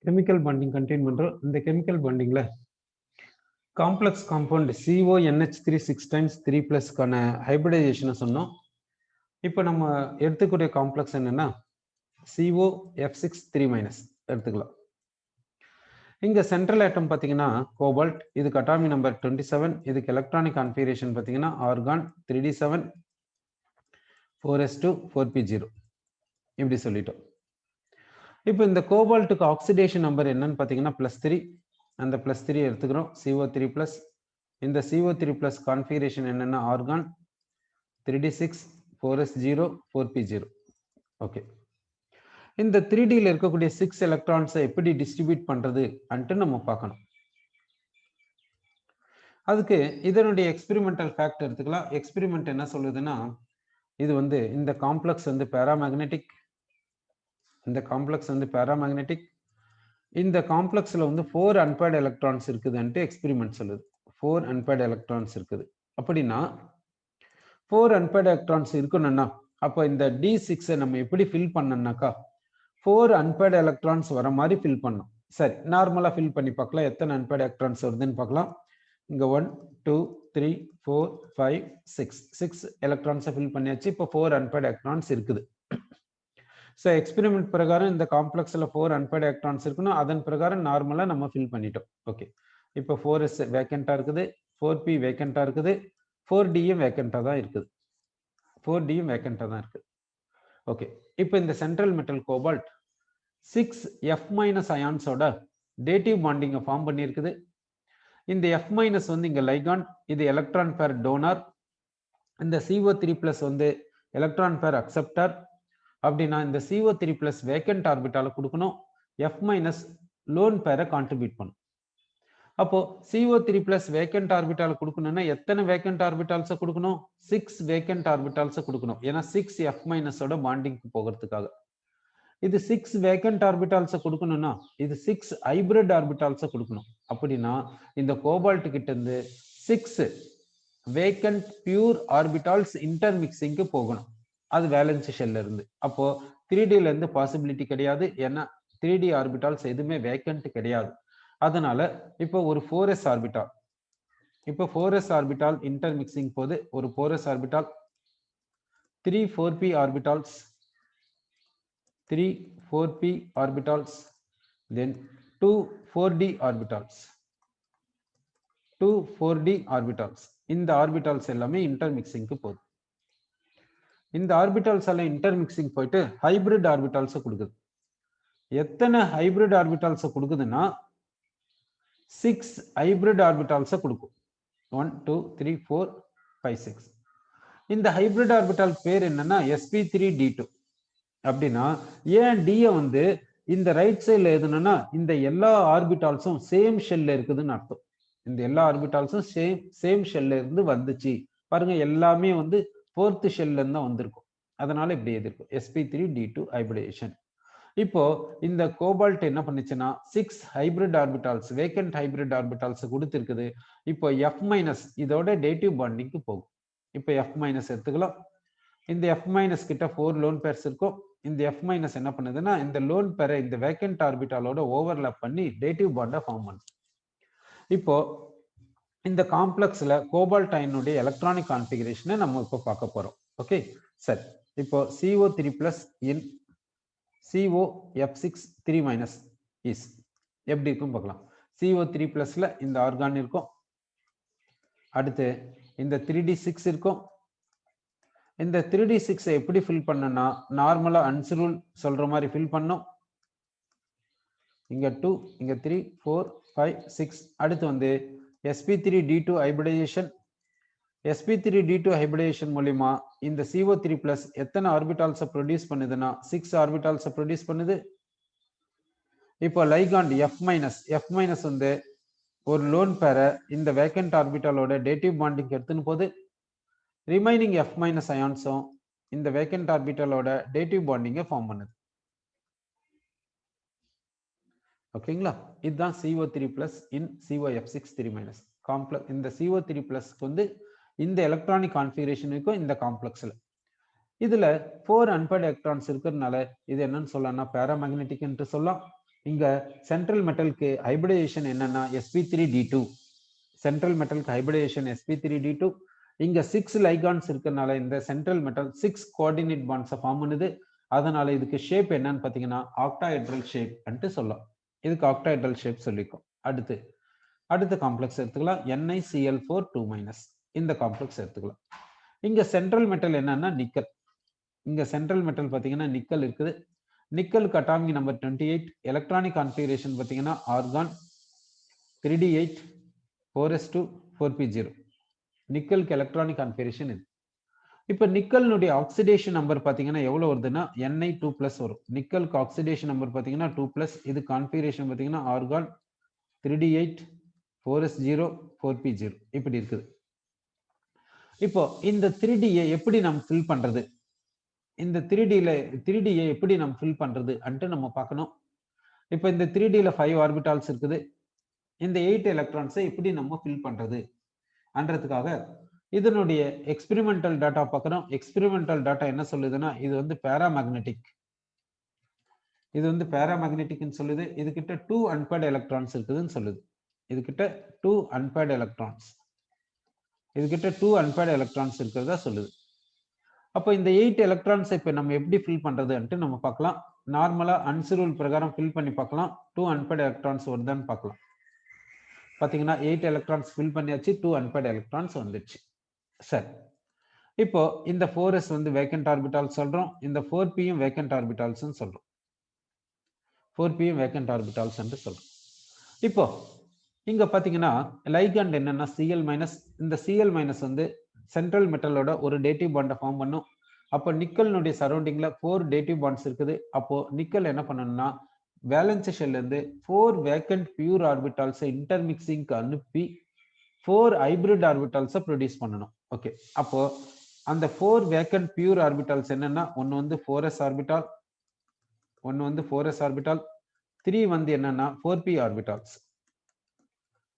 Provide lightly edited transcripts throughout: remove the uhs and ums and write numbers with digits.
Chemical bonding contain பண்றோம். இந்த chemical பாண்டிங்ல காம்ப்ளெக்ஸ் காம்பவுண்ட் CONH3 6 times 3+ கான ஹைபிரிடைசேஷனை சொன்னோம். இப்போ நம்ம எடுத்துக்கூடிய காம்ப்ளெக்ஸ் என்னன்னா COF6 3- எடுத்துக்கலாம். இங்க சென்ட்ரல் ஆட்டம் பார்த்தீங்கன்னா கோபால்ட், இதுக்கு அட்டாமி நம்பர் 27, இதுக்கு எலக்ட்ரானிக் கான்ஃபிகரேஷன் பார்த்தீங்கன்னா ஆர்கான் 3d7 4s2 4p0 இப்படி சொல்லிட்டோம். இப்போ இந்த கோபால்ட்டுக்கு ஆக்சிடேஷன் நம்பர் என்னன்னு பார்த்தீங்கன்னா +3, அந்த +3 எடுத்துக்கிறோம். CO3+, இந்த CO3+ கான்ஃபிகரேஷன் என்னன்னா argon 3d6 4s0 4p0. Okay, இந்த 3Dல இருக்கக்கூடிய 6 எலக்ட்ரான்ஸை எப்படி டிஸ்ட்ரிபியூட் பண்றது அன்ட்டு நம்ம பார்க்கணும். அதுக்கு இதனுடைய எக்ஸ்பெரிமெண்டல் ஃபேக்ட் எடுத்துக்கலாம். எக்ஸ்பெரிமெண்ட் என்ன சொல்லுதுன்னா, இது வந்து இந்த காம்ப்ளெக்ஸ் வந்து பேராமேக்னெட்டிக், இந்த காம்ப்ளெக்ஸ் வந்து பேராமேக்னெட்டிக், இந்த காம்ப்ளெக்ஸ்ல வந்து 4 அன்பேர்டு எலக்ட்ரான்ஸ் இருக்குதுன்ட்டு எக்ஸ்பெரிமெண்ட் சொல்லுது. 4 அன்பேர்டு எலக்ட்ரான்ஸ் இருக்குது. அப்படின்னா 4 அன்பேர்டு எலக்ட்ரான்ஸ் இருக்கணும்னா அப்போ இந்த D6 நம்ம எப்படி ஃபில் பண்ணோம்னாக்கா 4 அன்பேர்டு எலக்ட்ரான்ஸ் வர மாதிரி ஃபில் பண்ணணும். சரி, நார்மலா ஃபில் பண்ணி பார்க்கலாம். எத்தனை அன்பேர்டு எலக்ட்ரான்ஸ் வருதுன்னு பார்க்கலாம். இங்க 1 2 3 4 5 6 எலக்ட்ரான்ஸை ஃபில் பண்ணியாச்சு. இப்போ 4 அன்பேர்டு எலக்ட்ரான்ஸ் இருக்குது. ஸோ எக்ஸ்பெரிமெண்ட் பிரகாரம் இந்த காம்ப்ளெக்ஸ்ல 4 அன்பேர்டு எலக்ட்ரான்ஸ் இருக்கணும். அதன் பிரகாரம் நார்மலா நம்ம ஃபில் பண்ணிட்டோம். ஓகே, இப்போ 4s வேக்கண்டா இருக்குது, 4p வேக்கண்டா இருக்குது, 4dயும் வேக்கண்டா தான் இருக்குது. 4dயும் வேக்கண்டா தான் இருக்குது. ஓகே, இப்போ இந்த சென்ட்ரல் மெட்டல் கோபால்ட் 6F- அயான்ஸோட டேட்டிவ் பாண்டிங்கை ஃபார்ம் பண்ணியிருக்குது. இந்த F- வந்து இங்க லைகாண்ட், இது எலக்ட்ரான் பேர் டோனர், இந்த CO3+ வந்து எலக்ட்ரான் பேர் அக்செப்டர். அப்படின்னா இந்த CO3+ வேக்கண்ட் ஆர்பிட்டால கொடுக்கணும், F- லோன் பேரை கான்ட்ரிபியூட் பண்ணும். அப்போ CO3+ வேக்கண்ட் ஆர்பிட்டால் கொடுக்கணும்னா எத்தனை வேக்கண்ட் ஆர்பிட்டால்ஸை கொடுக்கணும்? 6 வேக்கண்ட் ஆர்பிட்டால்ஸை கொடுக்கணும். ஏன்னா 6F- பாண்டிங்க்கு போகிறதுக்காக. இது 6 வேக்கண்ட் ஆர்பிட்டால்ஸை கொடுக்கணும்னா இது 6 ஹைபிரிட் ஆர்பிட்டால்ஸை கொடுக்கணும். அப்படின்னா இந்த கோபால்ட் கிட்ட இருந்து 6 வேக்கண்ட் பியூர் ஆர்பிட்டால்ஸ் இன்டர்மிக்சிங்க்கு போகணும். அது வேலன்ஸ் ஷெல்ல இருந்து. அப்போ 3Dல இருந்து பாசிபிலிட்டி கிடையாது. ஏன்னா 3D ஆர்பிட்டால்ஸ் எதுவுமே வேக்கண்ட் கிடையாது. அதனால இப்போ ஒரு 4s ஆர்பிட்டால், இப்போ 4s ஆர்பிட்டால் இன்டர்மிக்சிங் போது ஒரு 4s orbital 3 4p orbitals, 3 4p orbitals, then 2 4d orbitals, 2 4d orbitals. இந்த ஆர்பிட்டால்ஸ் எல்லாமே இன்டர்மிக்சிங்க்கு போகுது. இந்த ஆர்பிட்டால்ஸ் எல்லாம் இன்டர்மிக்சிங் போயிட்டு ஹைபிரிட் ஆர்பிட்டால்ஸ் கொடுக்குது. எத்தனை ஹைபிரிட் ஆர்பிட்டால்ஸ் கொடுக்குதுன்னா 6 ஹைபிரிட் ஆர்பிட்டால்ஸ் கொடுக்கும். 1 2 3 4 5 6. இந்த ஹைபிரிட் ஆர்பிட்டால் பேர் என்னன்னா sp3d2. அப்படின்னா ஏன் டியை வந்து இந்த ரைட் சைட்ல எதுனா இந்த எல்லா ஆர்பிட்டால்ஸும் சேம் ஷெல்ல இருக்குதுன்னு அர்த்தம். இந்த எல்லா ஆர்பிட்டால்ஸும் சேம் ஷெல்ல இருந்து வந்துச்சு பாருங்க, எல்லாமே வந்து 4th ஷெல்ல இருந்து தான் வந்திருக்கும். அதனால இப்படி எதிர்க்கும் sp3d2 ஹைபிரிடேஷன். இப்போ இந்த கோபால்ட் என்ன பண்ணுச்சுன்னா 6 hybrid orbitals, vacant hybrid orbitals கொடுத்திருக்குது. இப்போ F- இதோட டேட்டிவ் பாண்டிங்க்கு போகும். இப்போ F- எடுத்துக்கலாம். இந்த F- கிட்ட 4 லோன் பேர்ஸ் இருக்கும். இந்த F- என்ன பண்ணுதுன்னா இந்த லோன் பேரை இந்த வேக்கண்ட் ஆர்பிட்டாலோட ஓவர்லாப் பண்ணி டேட்டிவ் பாண்டை ஃபார்ம் பண்ணும். இப்போ இந்த காம்ப்ளெக்ஸ்ல கோபால்ட் அயனுடைய எலக்ட்ரானிக் கான்ஃபிகரேஷனை நம்ம இப்போ பார்க்க போறோம். ஓகே, சரி. இப்போ CO3+ இன் COF6 3- இஸ் எப்படி இருக்கும் பார்க்கலாம். CO3+ல இந்த ஆர்கான் இருக்கும். அடுத்து இந்த 3d6 இருக்கும். இந்த 3d6 எப்படி ஃபில் பண்ணனா நார்மலா அன்சரூல் சொல்ற மாதிரி ஃபில் பண்ணோம். இங்க 2, இங்க 3 4 5 6. அடுத்து வந்து sp3d2 ஹைபிரிடைசேஷன். sp3d2 ஹைபிரிடைசேஷன் மூலமா இந்த CO3+ எத்தனை ஆர்பிட்டால்ஸை ப்ரொடியூஸ் பண்ணுதுன்னா 6 ஆர்பிட்டால்ஸை ப்ரொடியூஸ் பண்ணுது. இப்போ லைகாண்ட் F- வந்து ஒரு லோன் பேரை இந்த வேக்கண்ட் ஆர்பிட்டாலோட டேட்டிவ் பாண்டிங் எடுத்துன்னு போது ரிமைனிங் F- அயான்ஸும் இந்த வேக்கண்ட் ஆர்பிட்டாலோட டேட்டிவ் பாண்டிங்கை ஃபார்ம் பண்ணுது. ஓகேங்களா, இதுதான் CO3+ இன் COF6 3- காம்ப்ளெக்ஸ். இந்த CO3+ வந்து இந்த எலக்ட்ரானிக் கான்ஃபிகரேஷன் இருக்கும் இந்த காம்ப்ளெக்ஸ்ல. இதுல 4 அன்பேர்டு எலக்ட்ரான்ஸ் இருக்கிறதுனால இது என்னன்னு சொல்லலாம்னா பேராமேக்னெட்டிக் என்று சொல்லலாம். இங்க சென்ட்ரல் மெட்டலுக்கு ஹைபிரிடைசேஷன் என்னன்னா sp3d2. சென்ட்ரல் மெட்டலுக்கு ஹைபிரிடைசேஷன் sp3d2. இங்க 6 லைகான்ஸ் இருக்கறனால இந்த central metal 6 coordinate bonds form பண்ணுது. அதனால இதுக்கு ஷேப் என்னன்னு பாத்தீங்கன்னா ஆக்டாஹெட்ரல் ஷேப் ன்னு சொல்லலாம். இதுக்கு ஆக்டாஹெட்ரல் ஷேப் சொல்லிக்கும். அடுத்த காம்ப்ளெக்ஸ் எடுத்துக்கலாம் NiCl4 2-. இந்த காம்ப்ளெக்ஸ் எடுத்துக்கலாம். இங்க சென்ட்ரல் மெட்டல் என்னன்னா நிக்கல். இங்க சென்ட்ரல் மெட்டல் பாத்தீங்கன்னா நிக்கல் இருக்குது. நிக்கலுக்கு அட்டாமிக் நம்பர் 28. எலக்ட்ரானிக் கான்ஃபிகரேஷன் பாத்தீங்கன்னா ஆர்கான் 3d8 4s2 4p0. நிக்கலுக்கு எலக்ட்ரானிக் கான்ஃபிகரேஷன் இது. இப்ப நிக்கல்னுடைய ஆக்சிடேஷன் நம்பர் பாத்தீங்கன்னா எவ்வளவு வருதுன்னா Ni2+ வரும். நிக்கலுக்கு ஆக்சிடேஷன் நம்பர் பாத்தீங்கன்னா 2+. இது கான்ஃபிகரேஷன் பாத்தீங்கன்னா ஆர்கான் 3d8 4s0 4p0 இப்படி இருக்குது. இப்போ இந்த 3Dயை எப்படி நம்ம ஃபில் பண்றது, இந்த 3Dயை எப்படி நம்ம ஃபில் பண்றது அன்ட்டு நம்ம பார்க்கணும். இப்போ இந்த 3Dல 5 ஆர்பிட்டால்ஸ் இருக்குது. இந்த 8 எலக்ட்ரான்ஸை எப்படி நம்ம ஃபில் பண்றது அன்றதுக்காக இதனுடைய எக்ஸ்பெரிமெண்டல் டேட்டா பார்க்கணும். எக்ஸ்பெரிமெண்டல் டேட்டா என்ன சொல்லுதுன்னா இது வந்து பேராமேக்னெட்டிக். இது வந்து பேராமேக்னெட்டிக்னு சொல்லுது. இதுகிட்ட 2 அன்பேர்டு எலக்ட்ரான்ஸ் இருக்குதுன்னு சொல்லுது. இதுகிட்ட 2 அன்பேர்டு எலக்ட்ரான்ஸ் இருக்கிறதா சொல்லுது. அப்போ இந்த 8 எலக்ட்ரான்ஸ் இப்ப நம்ம எப்படி ஃபில் பண்றதுன்ட்டு நம்ம பார்க்கலாம். நார்மலா அன்ஸ் ரூல் பிரகாரம் ஃபில் பண்ணி பார்க்கலாம். 2 அன்பேர்டு எலக்ட்ரான்ஸ் வருதான்னு பார்க்கலாம். பாத்தீங்கன்னா 8 எலக்ட்ரான்ஸ் ஃபில் பண்ணியாச்சு, 2 அன்பேர்டு எலக்ட்ரான்ஸ் வந்துச்சு. சரி, இப்போ இந்த 4s வந்து வேக்கன்ட் ஆர்பிட்டால் சொல்றோம். இந்த 4pயும் வேக்கன்ட் ஆர்பிட்டால்ஸ் சொல்றோம். 4pயும் வேக்கன்ட் ஆர்பிட்டால்ஸ் என்று சொல்றோம். இப்போ இங்க பாத்தீங்கன்னா லைகண்ட் என்னன்னா Cl-. இந்த Cl- வந்து சென்ட்ரல் மெட்டலோட ஒரு டேட்டிவ் பாண்டை ஃபார்ம் பண்ணும். அப்போ நிக்கல்னுடைய சரௌண்டிங்ல 4 டேட்டிவ் பாண்ட்ஸ் இருக்குது. அப்போ நிக்கல் என்ன பண்ணணும்னா வேலன்ஸ் ஷெல்ல இருந்து 4 வேக்கன்ட் பியூர் ஆர்பிட்டால்ஸை இன்டர்மிக்சிங்க்கு அனுப்பி 4 ஹைபிரிட் ஆர்பிட்டால்ஸை ப்ரொடியூஸ் பண்ணணும். ஓகே, அப்போ அந்த 4 வேக்கன்ட் பியூர் ஆர்பிட்டால்ஸ் என்னன்னா ஒன்னு வந்து 4s ஆர்பிட்டால், 3 வந்து என்னன்னா 4p ஆர்பிட்டால்ஸ்.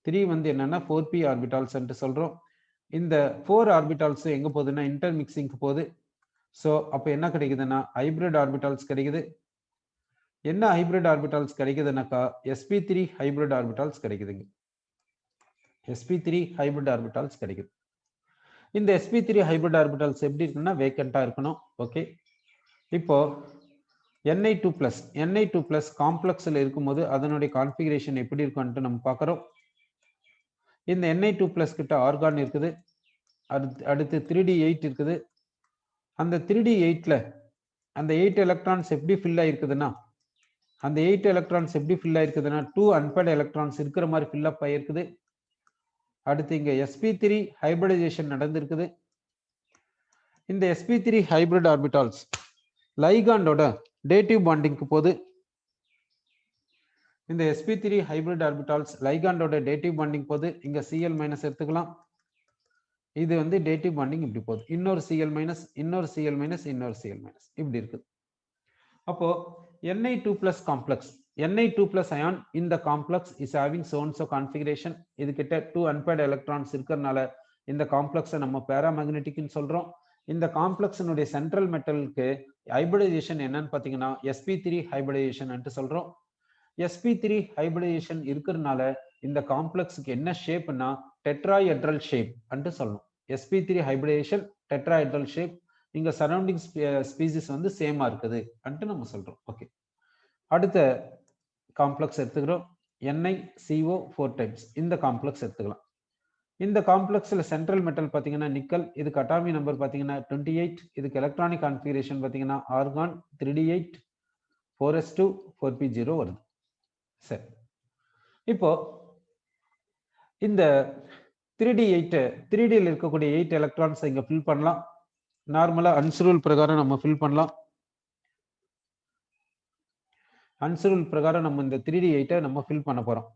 3 வந்து என்னன்னா 4p ஆர்பிட்டால்ஸ் என்று சொல்றோம். இந்த 4 ஆர்பிட்டால்ஸ் எங்க போகுதுன்னா இன்டர்மிக்சிங்க்கு போகுது. சோ அப்ப என்ன கிடைக்குதுன்னா ஹைபிரிட் ஆர்பிட்டால்ஸ் கிடைக்குது. என்ன ஹைபிரிட் ஆர்பிட்டால்ஸ் கிடைக்குதுன்னாக்கா sp3 ஹைபிரிட் ஆர்பிட்டால்ஸ் கிடைக்குதுங்க. sp3 ஹைபிரிட் ஆர்பிட்டால்ஸ் கிடைக்குது. இந்த sp3 ஹைபிரிட் ஆர்பிட்டால்ஸ் எப்படி இருக்குன்னா வேக்கண்டா இருக்கணும். ஓகே, இப்போ Ni2+ காம்ப்ளெக்ஸ்ல இருக்கும்போது அதனுடைய கான்ஃபிகரேஷன் எப்படி இருக்கும்னு நம்ம பார்க்கறோம். இந்த Ni2+ கிட்ட ஆர்கான் இருக்குது. அடுத்து 3d8 இருக்குது. அந்த 3d8ல அந்த 8 எலக்ட்ரான்ஸ் எப்படி ஃபில் ஆயிருக்குதுன்னா 2 அன்பேர்டு எலக்ட்ரான்ஸ் இருக்கிற மாதிரி ஃபில் அப் ஆயிருக்குது. அடுத்து இங்க sp3 ஹைபிரிடைசேஷன் நடந்திருக்குது. இந்த sp3 ஹைபிரிட் ஆர்பிட்டால்ஸ் லைகாண்டோட டேட்டிவ் பாண்டிங்க்கு போது. இந்த sp3 ஹைபிரிட் ஆர்பிட்டால்ஸ் லைகாண்டோட டேட்டிவ் பாண்டிங் போது. இங்க Cl- எடுத்துக்கலாம். இது வந்து டேட்டிவ் பாண்டிங் இப்படி போகுது. இன்னொரு Cl-, இன்னொரு Cl-, இன்னொரு Cl- இப்படி இருக்குது. அப்போ Ni2+ காம்ப்ளெக்ஸ், Ni2+ ion இந்த complex is having so and so configuration. இது கிட்ட 2 அன்பேர்டு எலக்ட்ரான்ஸ் இருக்கிறதுனால இந்த காம்ப்ளெக்ஸை நம்ம பேராமேக்னெட்டிக்னு சொல்றோம். இந்த காம்ப்ளெக்ஸினுடைய சென்ட்ரல் மெட்டலுக்கு ஹைபிரிடைசேஷன் என்னன்னு பாத்தீங்கன்னா sp3 ஹைபிரிடைசேஷன் என்று சொல்றோம். sp3 ஹைபிரிடைசேஷன் இருக்கிறதுனால இந்த காம்ப்ளெக்ஸுக்கு என்ன ஷேப்னா டெட்ராஹெட்ரல் ஷேப் என்று சொல்லணும். sp3 hybridisation tetrahedral shape. இங்க சரௌண்டிங் ஸ்பீசிஸ் வந்து சேமா இருக்குது அன்ட்டு நம்ம சொல்றோம். ஓகே, அடுத்த காம்ப்ளெக்ஸ் எடுத்துக்கிறோம். NiCO4 டைம்ஸ் இந்த காம்ப்ளெக்ஸ் எடுத்துக்கலாம். இந்த காம்ப்ளெக்ஸ்ல சென்ட்ரல் மெட்டல் பாத்தீங்கன்னா நிக்கல். இதுக்கு அட்டாமிக் நம்பர் பாத்தீங்கன்னா 28. இதுக்கு எலக்ட்ரானிக் கான்ஃபிகரேஷன் பாத்தீங்கன்னா ஆர்கான் 3d8 4s2 4p0 வருது. சரி, இப்போ இந்த 3dல இருக்கக்கூடிய 8 எலக்ட்ரான்ஸ் இங்க ஃபில் பண்ணலாம். நார்மலா அன்ஸ் ரூல் பிரகாரம் நம்ம ஃபில் பண்ணலாம். அன்ஸ் ரூல் பிரகாரம் நம்ம இந்த 3d8 நம்ம ஃபில் பண்ண போறோம்.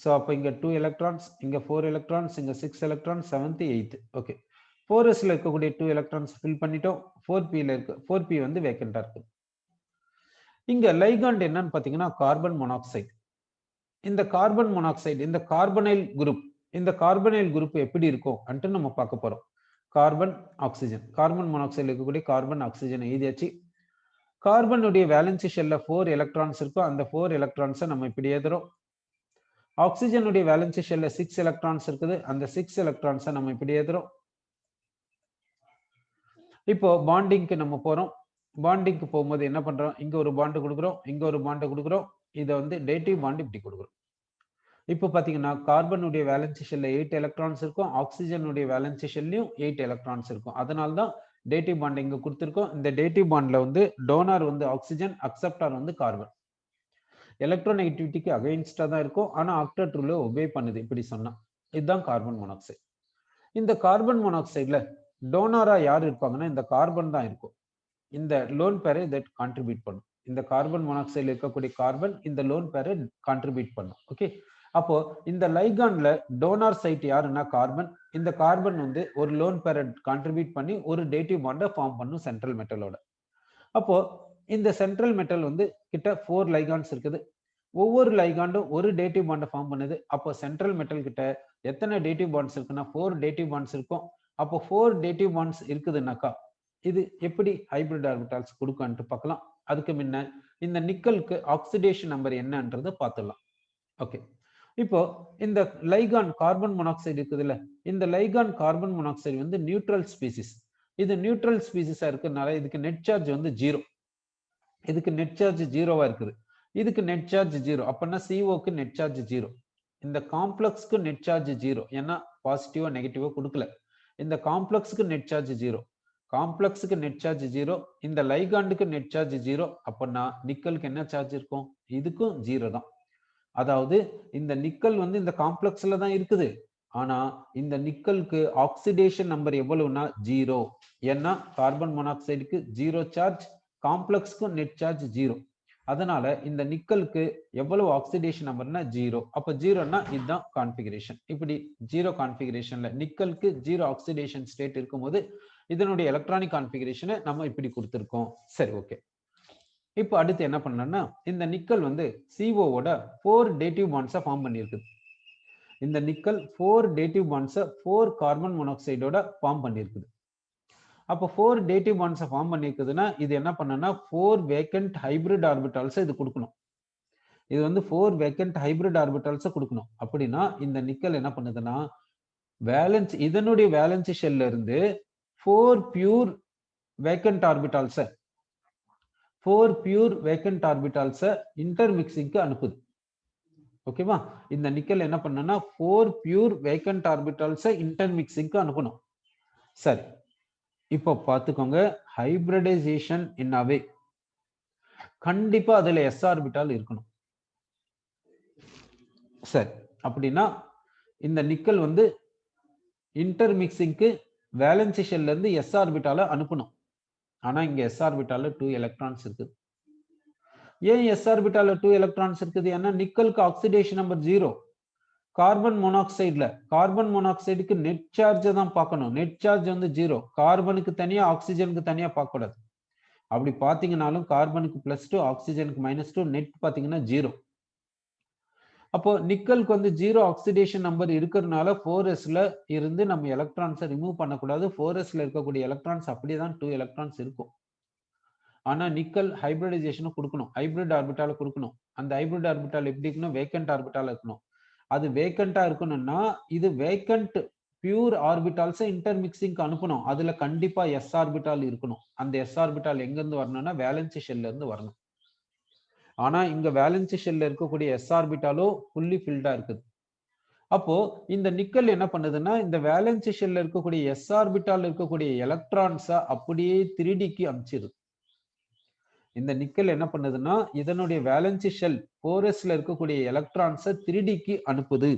சோ அப்ப இங்க 2 எலக்ட்ரான்ஸ், இங்க 4 எலக்ட்ரான்ஸ், இங்க 6 எலக்ட்ரான்ஸ், 7th 8th. ஓகே, 4sல இருக்கக்கூடிய 2 எலக்ட்ரான்ஸ் ஃபில் பண்ணிட்டோம். 4p வந்து வேக்கண்டா இருக்கு. இங்க லைகாண்ட் என்னன்னு பாத்தீங்கன்னா கார்பன் மோனாக்சைடு. இந்த கார்பன் மோனாக்சைடு இந்த கார்பனைல் குரூப் எப்படி இருக்கும் அன்ட்டு நம்ம பார்க்க போறோம். கார்பன் ஆக்சிஜன், கார்பன் மோனாக்சைடு இருக்கக்கூடிய கார்பன் ஆக்சிஜன் எழுதியாச்சு. கார்பனுடைய வேலன்சி ஷெல்ல 4 எலக்ட்ரான்ஸ் இருக்கும். அந்த 4 எலக்ட்ரான்ஸை நம்ம இப்படி எழுதுறோம். ஆக்சிஜனுடைய வேலன்சி ஷெல்ல 6 எலக்ட்ரான்ஸ் இருக்குது. அந்த 6 எலக்ட்ரான்ஸை நம்ம இப்படி எழுதுறோம். இப்போ பாண்டிங்க்கு நம்ம போறோம். பாண்டிங்க்கு போகும்போது என்ன பண்றோம்? இங்க ஒரு பாண்ட் கொடுக்குறோம், இங்க ஒரு பாண்ட் கொடுக்குறோம். இதை வந்து டேட்டிவ் பாண்ட் இப்படி கொடுக்குறோம். இப்போ பாத்தீங்கன்னா கார்பனுடைய வேலன்சி ஷெல்ல 8 எலக்ட்ரான்ஸ் இருக்கும். ஆக்சிஜனுடைய வேலன்சி ஷெல்லையும் 8 எலக்ட்ரான்ஸ் இருக்கும். அதனால தான் டேட்டிவ் பாண்ட் இங்க கொடுத்திருக்கோம். இந்த டேட்டிவ் பாண்ட்ல வந்து டோனார் வந்து ஆக்சிஜன், அக்செப்டார் வந்து கார்பன். எலக்ட்ரோநெகட்டிவிட்டிக்கு அகைன்ஸ்டா தான் இருக்கும். ஆனா ஆக்டேட் ரூலை ஒபே பண்ணுது இப்படி சொன்னா. இதுதான் கார்பன் மோனாக்சைடு. இந்த கார்பன் மோனாக்சைடுல டோனாரா யார் இருப்பாங்கன்னா இந்த கார்பன் தான் இருக்கும். இந்த லோன் பேரை இதை கான்ட்ரிபியூட் பண்ணும். இந்த கார்பன் மோனாக்சைடுல இருக்கக்கூடிய கார்பன் இந்த லோன் பேரை கான்ட்ரிபியூட் பண்ணும். ஓகே, அப்போ இந்த லைகான்ல டோனார் சைட் யாருன்னா கார்பன். இந்த கார்பன் வந்து ஒரு லோன் பேரை கான்ட்ரிபியூட் பண்ணி ஒரு டேட்டிவ் பாண்டை ஃபார்ம் பண்ணும் சென்ட்ரல் மெட்டலோட. அப்போ இந்த சென்ட்ரல் மெட்டல் வந்து கிட்ட 4 லைகான்ஸ் இருக்குது. ஒவ்வொரு லைகாண்டும் ஒரு டேட்டிவ் பாண்டை ஃபார்ம் பண்ணுது. அப்போ சென்ட்ரல் மெட்டல் கிட்ட எத்தனை டேட்டிவ் பாண்ட்ஸ் இருக்குன்னா 4 டேட்டிவ் பாண்ட்ஸ் இருக்கும். அப்போ 4 டேட்டிவ் பாண்ட்ஸ் இருக்குதுன்னாக்கா இது எப்படி ஹைபிரிட் ஆர்பிட்டால்ஸ் கொடுக்கான்ட்டு பார்க்கலாம். அதுக்கு முன்ன இந்த நிக்கலுக்கு ஆக்சிடேஷன் நம்பர் என்னன்றது பார்த்துடலாம். ஓகே, இப்போ இந்த லைகான் கார்பன் மோனாக்சைடு இருக்குதுல்ல, இந்த லைகான் கார்பன் மோனாக்சைடு வந்து நியூட்ரல் ஸ்பீசிஸ். இது நியூட்ரல் ஸ்பீசிஸா இருக்கிறதுனால இதுக்கு நெட் சார்ஜ் வந்து 0. இதுக்கு நெட் சார்ஜ் 0வா இருக்குது. இதுக்கு நெட் சார்ஜ் 0. அப்பன்னா CO-க்கு நெட் சார்ஜ் 0. இந்த காம்ப்ளெக்ஸ்க்கு நெட் சார்ஜ் 0. ஏன்னா பாசிட்டிவா நெகட்டிவா கொடுக்கல. இந்த காம்ப்ளெக்ஸ்க்கு நெட் சார்ஜ் 0. காம்ப்ளெக்ஸுக்கு நெட் சார்ஜ் 0. இந்த லைகாண்டுக்கு நெட் சார்ஜ் 0. அப்பன்னா நிக்கலுக்கு என்ன சார்ஜ் இருக்கும்? இதுக்கும் 0 தான். அதாவது இந்த நிக்கல் வந்து இந்த காம்ப்ளெக்ஸ்ல தான் இருக்குது. ஆனா இந்த நிக்கலுக்கு ஆக்சிடேஷன் நம்பர் எவ்வளவுனா 0. ஏன்னா கார்பன் மோனாக்சைடுக்கு 0 சார்ஜ், காம்ப்ளெக்ஸ்க்கு நெட் சார்ஜ் 0. அதனால இந்த நிக்கலுக்கு எவ்வளவு ஆக்சிடேஷன் நம்பர்னா 0. அப்ப 0னா இதுதான் கான்ஃபிகரேஷன். இப்படி 0 கான்ஃபிகரேஷன்ல நிக்கலுக்கு 0 ஆக்சிடேஷன் ஸ்டேட் இருக்கும்போது இதனுடைய எலக்ட்ரானிக் கான்ஃபிகரேஷனை நம்ம இப்படி கொடுத்திருக்கோம். சரி, ஓகே. இப்போ அடுத்து என்ன பண்ணணும்னா இந்த நிக்கல் வந்து CO-வோட 4 டேட்டிவ் பாண்ட்ஸை ஃபார்ம் பண்ணியிருக்குது. இந்த நிக்கல் 4 டேட்டிவ் பாண்ட்ஸை 4 கார்பன் மோனாக்சைடோட ஃபார்ம் பண்ணியிருக்குது. அப்போ 4 டேட்டிவ் பாண்ட்ஸை ஃபார்ம் பண்ணியிருக்குதுன்னா இது என்ன பண்ணணும்னா 4 வேக்கண்ட் ஹைபிரிட் ஆர்பிட்டால்ஸை இது கொடுக்கணும். இது வந்து 4 வேக்கண்ட் ஹைபிரிட் ஆர்பிட்டால்ஸை கொடுக்கணும். அப்படின்னா இந்த நிக்கல் என்ன பண்ணுதுன்னா வேலன்ஸ் இதனுடைய வேலன்சி ஷெல்ல இருந்து 4 பியூர் வேக்கண்ட் ஆர்பிட்டால்ஸை 4 பியூர் வேக்கண்ட் ஆர்பிட்டால்ஸை இன்டர்மிக்சிங்க்கு அனுப்புது. ஓகேவா? இந்த நிக்கல் என்ன பண்ணனா 4 பியூர் வேக்கண்ட் ஆர்பிட்டால்ஸை இன்டர்மிக்சிங்க்கு அனுப்பணும். சரி, இப்போ பார்த்துக்கோங்க, ஹைபிரிடைசேஷன் என்னாவே கண்டிப்பா அதுல s ஆர்பிட்டால் இருக்கணும். சரி, அப்படின்னா இந்த நிக்கல் வந்து இன்டர்மிக்சிங்க்கு வேலன்சி ஷெல்ல இருந்து s ஆர்பிட்டால அனுப்பணும். ஆனா இங்க s ஆர்பிட்டால 2 எலக்ட்ரான்ஸ் இருக்குது. ஏன் s ஆர்பிட்டால 2 எலக்ட்ரான்ஸ் இருக்குது? ஏன்னா நிக்கலுக்கு ஆக்சிடேஷன் நம்பர் 0. கார்பன் மோனாக்சைடுக்கு நெட் சார்ஜ் தான் பார்க்கணும். நெட் சார்ஜ் வந்து 0. கார்பனுக்கு தனியா ஆக்சிஜனுக்கு தனியா பார்க்க கூடாது. அப்படி பாத்தீங்கன்னாலும் கார்பனுக்கு +2 ஆக்சிஜனுக்கு -2 நெட் பாத்தீங்கன்னா 0. அப்போ நிக்கலுக்கு வந்து 0 ஆக்சிடேஷன் நம்பர் இருக்கிறதுனால 4sல இருந்து நம்ம எலக்ட்ரான்ஸை ரிமூவ் பண்ணக்கூடாது. 4sல இருக்கக்கூடிய எலக்ட்ரான்ஸ் அப்படியே தான் 2 எலக்ட்ரான்ஸ் இருக்கும். ஆனா நிக்கல் ஹைபிரிடைசேஷனை கொடுக்கணும், ஹைபிரிட் ஆர்பிட்டால கொடுக்கணும். அந்த ஹைபிரிட் ஆர்பிட்டால் எப்படி இருக்கணும்? வேக்கண்ட் ஆர்பிட்டால இருக்கணும். அது வேக்கண்டா இருக்கணும்னா இது வேக்கண்ட் பியூர் ஆர்பிட்டால்ஸை இன்டர்மிக்சிங்க்கு அனுப்பணும். அதுல கண்டிப்பா s ஆர்பிட்டால் இருக்கணும். அந்த s ஆர்பிட்டால் எங்க இருந்து வரணும்னா வேலன்சி ஷெல்ல இருந்து வரணும். ஆனா இங்க வேலன்சி ஷெல்ல இருக்கக்கூடிய s ஆர்பிட்டாலோ ஃபுல்லி ஃபில்டா இருக்குது. அப்போ இந்த நிக்கல் என்ன பண்ணுதுன்னா இந்த வேலன்சி ஷெல்ல இருக்கக்கூடிய s ஆர்பிட்டால் இருக்கக்கூடிய எலக்ட்ரான்ஸை அப்படியே 3Dக்கு அனுப்பிச்சிருது. இந்த நிக்கல் என்ன பண்ணுதுன்னா இதனுடைய வேலன்சி ஷெல் 4sல இருக்கக்கூடிய எலக்ட்ரான்ஸை 3Dக்கு அனுப்புது.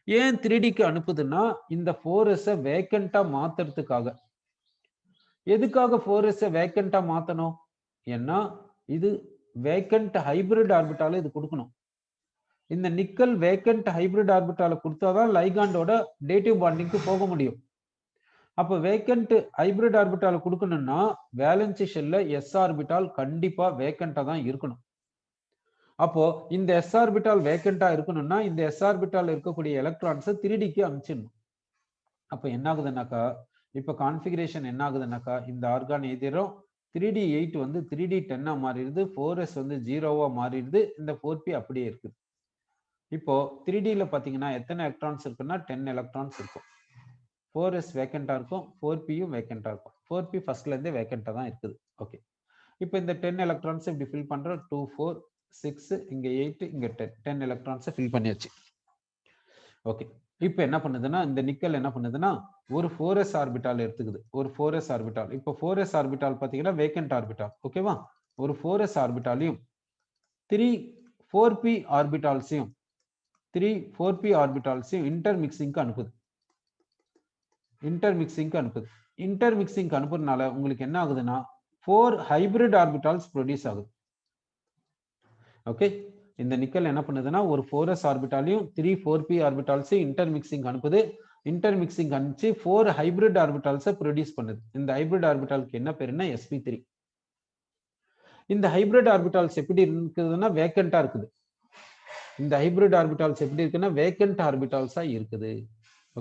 ஏன் 3Dக்கு அனுப்புதுன்னா இந்த 4sஐ வேக்கண்டா மாத்துறதுக்காக. எதுக்காக 4sஐ வேக்கண்டா மாத்தணும்? ஏன்னா இது வேக்கண்ட் ஹைபிரிட் ஆர்பிட்டால இது கொடுக்கணும். இந்த நிக்கல் வேக்கண்ட் ஹைபிரிட் ஆர்பிட்டால கொடுத்தாதான் லைகாண்டோட டேட்டிவ் பாண்டிங்க்கு போக முடியும். அப்ப வேக்கண்ட் ஹைபிரிட் ஆர்பிட்டால கொடுக்கணும்னா வேலன்சி ஷெல்ல s ஆர்பிட்டால் கண்டிப்பா வேக்கண்டா தான் இருக்கணும். அப்போ இந்த s ஆர்பிட்டால் வேக்கண்டா இருக்கணும்னா இந்த s ஆர்பிட்டால் இருக்கக்கூடிய எலக்ட்ரான்ஸை 3Dக்கு அனுப்பிச்சிடணும். அப்ப என்ன ஆகுதுன்னாக்கா இப்ப கான்ஃபிகரேஷன் என்ன ஆகுதுன்னாக்கா இந்த ஆர்கான் எழுதிறோம், 3D8 வந்து 3D10 மாறிடுது, 4s வந்து 0 மாறிடுது, இந்த 4p அப்படியே இருக்குது. இப்போ 3Dல பாத்தீங்கன்னா எத்தனை எலக்ட்ரான்ஸ் இருக்குன்னா 10 எலக்ட்ரான்ஸ் இருக்கும். 4s வேக்கண்டா இருக்கும், 4pயும் வேக்கண்டா இருக்கும். 4p ஃபர்ஸ்ட்ல இருந்தே வேக்கண்டா தான் இருக்குது. ஓகே. இப்போ இந்த 10 எலக்ட்ரான்ஸ் இப்படி ஃபில் பண்றோம். 2 4 6 இங்க 8 இங்க 10 எலக்ட்ரான்ஸ் ஃபில் பண்ணியாச்சு. ஓகே. இப்போ என்ன பண்ணுதுன்னா இந்த நிக்கல் என்ன பண்ணுதுன்னா ஒரு 4s ஆர்பிட்டால் எடுத்துக்குது. ஒரு 4s ஆர்பிட்டால். இப்போ 4s ஆர்பிட்டால் பாத்தீங்கன்னா வேக்கண்ட் ஆர்பிட்டால். ஓகேவா? ஒரு 4s ஆர்பிட்டாலையும் 3 4p ஆர்பிட்டால்ஸையும் 3 4p ஆர்பிட்டால்ஸையும் இன்டர்மிக்சிங்க்கு அனுப்புது. இன்டர்மிக்சிங்க்கு அனுப்புது. இன்டர்மிக்சிங்க்கு அனுப்புறதுனால உங்களுக்கு என்ன ஆகுதுன்னா 4 ஹைபிரிட் ஆர்பிட்டால்ஸ் ப்ரொடியூஸ் ஆகுது. ஓகே. இந்த நிக்கல் என்ன பண்ணுதுன்னா ஒரு 4s ஆர்பிட்டாலையும் 3 4p ஆர்பிட்டால்ஸையும் இன்டர்மிக்சிங் அனுப்புது. இன்டர்மிக்சிங் அனுப்பிச்சு 4 ஹைபிரிட் ஆர்பிட்டால்ஸை ப்ரொடியூஸ் பண்ணுது. இந்த ஹைபிரிட் ஆர்பிட்டாலுக்கு என்ன பேருன்னா sp3. இந்த ஹைபிரிட் ஆர்பிட்டால்ஸ் எப்படி இருக்குதுன்னா வேக்கண்டா இருக்குது. இந்த ஹைபிரிட் ஆர்பிட்டால்ஸ் எப்படி இருக்குன்னா வேக்கண்ட் ஆர்பிட்டால்ஸா இருக்குது.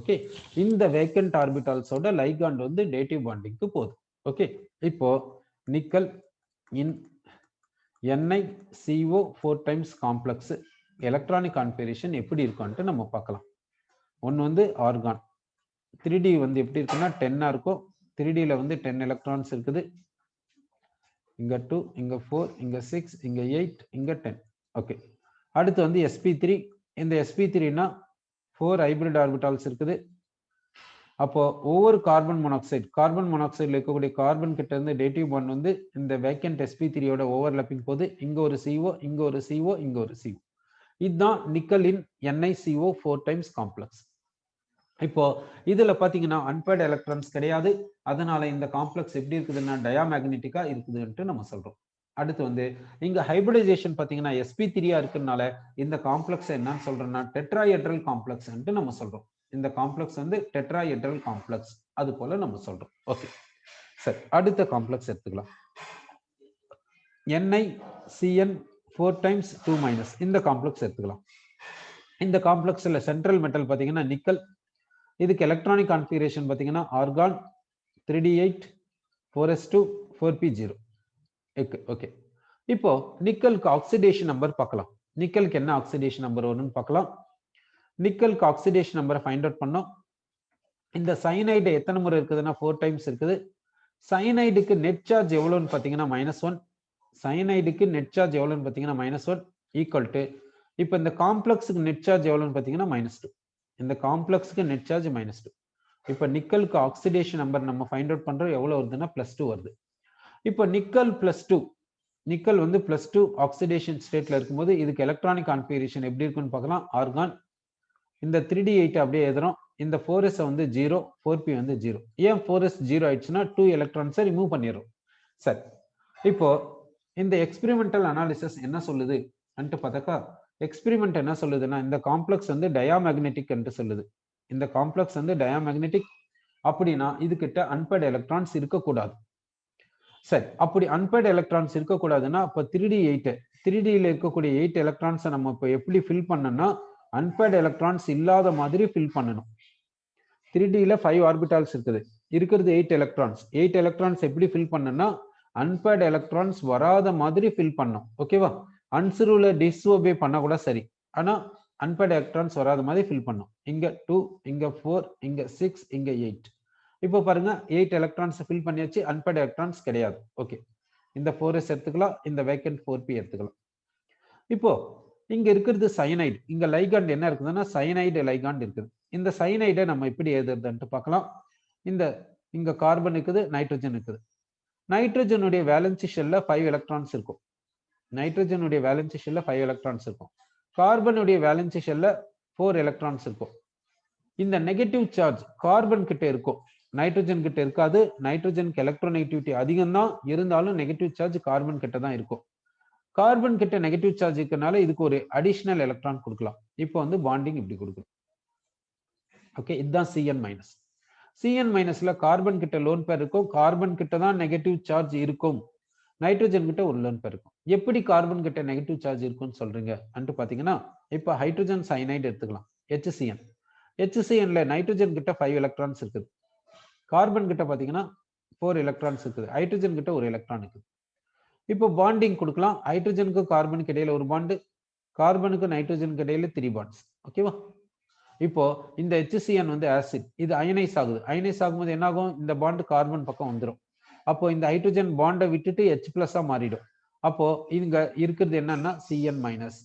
ஓகே. இந்த வேக்கண்ட் ஆர்பிட்டால்ஸோட லைகாண்ட் வந்து டேட்டிவ் பாண்டிங்க்கு போகுது. ஓகே. இப்போ நிக்கல் இன் NiCO 4 times complex electronic configuration எப்படி இருக்கும்னு நம்ம பார்க்கலாம். ஒன்று வந்து ஆர்கான் 3D வந்து எப்படி இருக்குன்னா 10 இருக்கும். 3Dல வந்து 10 எலக்ட்ரான்ஸ் இருக்குது. இங்க 2 இங்க 4 இங்க 6 இங்க 8 இங்க 10. ஓகே. அடுத்து வந்து sp3. இந்த sp3னா 4 ஹைபிரிட் ஆர்பிட்டால்ஸ் இருக்குது. அப்போ ஒவ்வொரு கார்பன் மோனாக்சைடுல இருக்கக்கூடிய கார்பன் கிட்ட இருந்து டேட்டிவ் பாண்ட் வந்து இந்த வேக்கண்ட் sp3யோட ஓவர்லாப்பிங் போது இங்க ஒரு CO இங்க ஒரு CO இங்க ஒரு CO. இதுதான் நிக்கல் இன் NiCO 4 டைம்ஸ் காம்ப்ளெக்ஸ். இப்போ இதுல பாத்தீங்கன்னா அன்பேர்ட் எலக்ட்ரான்ஸ் கிடையாது. அதனால இந்த காம்ப்ளெக்ஸ் எப்படி இருக்குதுன்னா டயாமேக்னெட்டிக்கா இருக்குதுன்ட்டு நம்ம சொல்றோம். அடுத்து வந்து இங்க ஹைபிரிடைசேஷன் பாத்தீங்கன்னா sp3 இருக்கிறதுனால இந்த காம்ப்ளெக்ஸ் என்னன்னு சொல்றோம்னா டெட்ராஹெட்ரல் காம்ப்ளெக்ஸ் நம்ம சொல்றோம். இந்த காம்ப்ளெக்ஸ் வந்து டெட்ராஹெட்ரல் காம்ப்ளெக்ஸ் அது போல நம்ம சொல்றோம். ஓகே. சரி, அடுத்த காம்ப்ளெக்ஸ் எடுத்துக்கலாம். NiCN 4 டைம்ஸ் 2- இந்த காம்ப்ளெக்ஸ் எடுத்துக்கலாம். இந்த காம்ப்ளெக்ஸ்ல சென்ட்ரல் மெட்டல் பாத்தீங்கன்னா நிக்கல். இதுக்கு எலக்ட்ரானிக் கான்ஃபிகரேஷன் பாத்தீங்கன்னா argon 3D8 4s2 4p0. Okay. இப்போ நிக்கலுக்கு ஆக்சிடேஷன் நம்பர் பார்க்கலாம். நிக்கலுக்கு என்ன ஆக்சிடேஷன் நம்பர் வரும்னு பார்க்கலாம். நிக்கலுக்கு ஆக்சிடேஷன் நம்பரை ஃபைண்ட் அவுட் பண்ணோம். இந்த சயனைடு எத்தனை முறை இருக்குதுன்னா 4 டைம்ஸ் இருக்குது. சயனைடுக்கு நெட் சார்ஜ் எவ்வளவுன்னு பாத்தீங்கன்னா -1. சயனைடுக்கு நெட் சார்ஜ் எவ்வளவுன்னு பாத்தீங்கன்னா -1 ஈக்குவல் டு இப்போ இந்த காம்ப்ளெக்ஸுக்கு நெட் சார்ஜ் எவ்வளவுன்னு பாத்தீங்கன்னா -2. இந்த காம்ப்ளெக்ஸுக்கு நெட் சார்ஜ் -2. இப்போ நிக்கலுக்கு ஆக்சிடேஷன் நம்பர் நம்ம ஃபைண்ட் அவுட் பண்றோம். எவ்வளவு வருதுன்னா +2 வருது. இப்போ நிக்கல் +2 நிக்கல் வந்து +2 ஆக்சிடேஷன் ஸ்டேட்ல இருக்கும்போது இதுக்கு எலக்ட்ரானிக் கான்ஃபிகரேஷன் எப்படி இருக்குன்னு பார்க்கலாம். ஆர்கான் இந்த 3D8 அப்படியே எழுதுறோம். இந்த 4s வந்து 0, 4p வந்து 0. ஏன் 4s 0 ஆயிடுச்சுன்னா 2 எலக்ட்ரான்ஸை ரிமூவ் பண்ணிடுறோம். சரி, இப்போ இந்த எக்ஸ்பெரிமெண்டல் அனாலிசிஸ் என்ன சொல்லுது அன்ட்டு பார்த்தாக்கா எக்ஸ்பெரிமெண்ட் என்ன சொல்லுதுன்னா இந்த காம்ப்ளெக்ஸ் வந்து டயாமேக்னெட்டிக் என்று சொல்லுது. இந்த காம்ப்ளெக்ஸ் வந்து டயாமேக்னெட்டிக். அப்படின்னா இதுகிட்ட அன்பேர்ட் எலக்ட்ரான்ஸ் இருக்கக்கூடாது. சரி, அப்படி அன்பேர்ட் எலக்ட்ரான்ஸ் இருக்கக்கூடாதுன்னா அப்போ 3D ல இருக்கக்கூடிய 8 எலக்ட்ரான்ஸை நம்ம இப்போ எப்படி ஃபில் பண்ணோம்னா அன்பேர்ட் எலக்ட்ரான்ஸ் இல்லாத மாதிரி ஃபில் பண்ணணும். 3Dல 5 ஆர்பிட்டால்ஸ் இருக்குது. இருக்கிறது 8 எலக்ட்ரான்ஸ். 8 எலக்ட்ரான்ஸ் எப்படி ஃபில் பண்ணணும்னா அன்பேர்ட் எலக்ட்ரான்ஸ் வராத மாதிரி ஃபில் பண்ணணும். ஓகேவா? அன்சர்வ்ல டிஸ்ஓபே பண்ண கூட சரி. ஆனா அன்பேர்ட் எலக்ட்ரான்ஸ் வராத மாதிரி ஃபில் பண்ணணும். இங்க 2 இங்க 4 இங்க 6 இங்க 8. இப்போ பாருங்க 8 எலக்ட்ரான்ஸ் ஃபில் பண்ணியாச்சு. அன்பேர்ட் எலக்ட்ரான்ஸ் கிடையாது. ஓகே. இந்த 4s எடுத்துக்கலாம். இந்த வேக்கண்ட் 4p எடுத்துக்கலாம். இப்போ இங்க இருக்கிறது சயனைடு. இங்க லைகாண்ட் என்ன இருக்குதுன்னா சயனைடு லைகாண்ட் இருக்குது. இந்த சயனைடை நம்ம எப்படி எழுதுறதுன்னு பார்க்கலாம். இங்க கார்பன் இருக்குது, நைட்ரஜன் இருக்குது. நைட்ரஜனுடைய வேலன்சி ஷெல்ல 5 எலக்ட்ரான்ஸ் இருக்கும். நைட்ரஜனுடைய வேலன்சி ஷெல்ல 5 எலக்ட்ரான்ஸ் இருக்கும். கார்பனுடைய வேலன்சி ஷெல்ல 4 எலக்ட்ரான்ஸ் இருக்கும். இந்த நெகட்டிவ் சார்ஜ் கார்பன் கிட்ட இருக்கும், நைட்ரஜன் கிட்ட இருக்காது. நைட்ரஜனுக்கு எலக்ட்ரோநெகட்டிவிட்டி அதிகம் தான், இருந்தாலும் நெகட்டிவ் சார்ஜ் கார்பன் கிட்ட தான் இருக்கும். கார்பன் கிட்ட நெகட்டிவ் சார்ஜ் இருக்கனால இதுக்கு ஒரு அடிஷனல் எலக்ட்ரான் கொடுக்கலாம். இப்போ வந்து பாண்டிங் இப்படி கொடுக்கும். ஓகே, இதுதான் CN-. CN- கார்பன் கிட்ட லோன் பேர் இருக்கும். கார்பன் கிட்ட தான் நெகட்டிவ் சார்ஜ் இருக்கும். நைட்ரஜன் கிட்ட ஒரு லோன் பேர் இருக்கும். எப்படி கார்பன் கிட்ட நெகட்டிவ் சார்ஜ் இருக்கும்னு சொல்றீங்க அன்ட்டு பாத்தீங்கன்னா இப்போ ஹைட்ரஜன் சயனைடு எடுத்துக்கலாம். HCN. HCNல நைட்ரஜன் கிட்ட 5 எலக்ட்ரான்ஸ் இருக்குது. கார்பன் கிட்ட பாத்தீங்கன்னா 4 எலக்ட்ரான்ஸ் இருக்குது. ஹைட்ரஜன் கிட்ட ஒரு எலக்ட்ரான் இருக்குது. இப்போ பாண்டிங் கொடுக்கலாம். ஹைட்ரஜனுக்கு கார்பனுக்கு இடையில ஒரு பாண்டு, கார்பனுக்கு நைட்ரஜனுக்கு இடையில 3 பாண்ட்ஸ். ஓகேவா? இப்போ இந்த HCN வந்து ஆசிட், இது அயனைஸ் ஆகுது. அயனைஸ் ஆகும்போது என்ன ஆகும்? இந்த பாண்ட் கார்பன் பக்கம் வந்துடும். அப்போ இந்த ஹைட்ரஜன் பாண்டை விட்டுட்டு H+ மாறிடும். அப்போ இங்க இருக்கிறது என்னன்னா Cn-.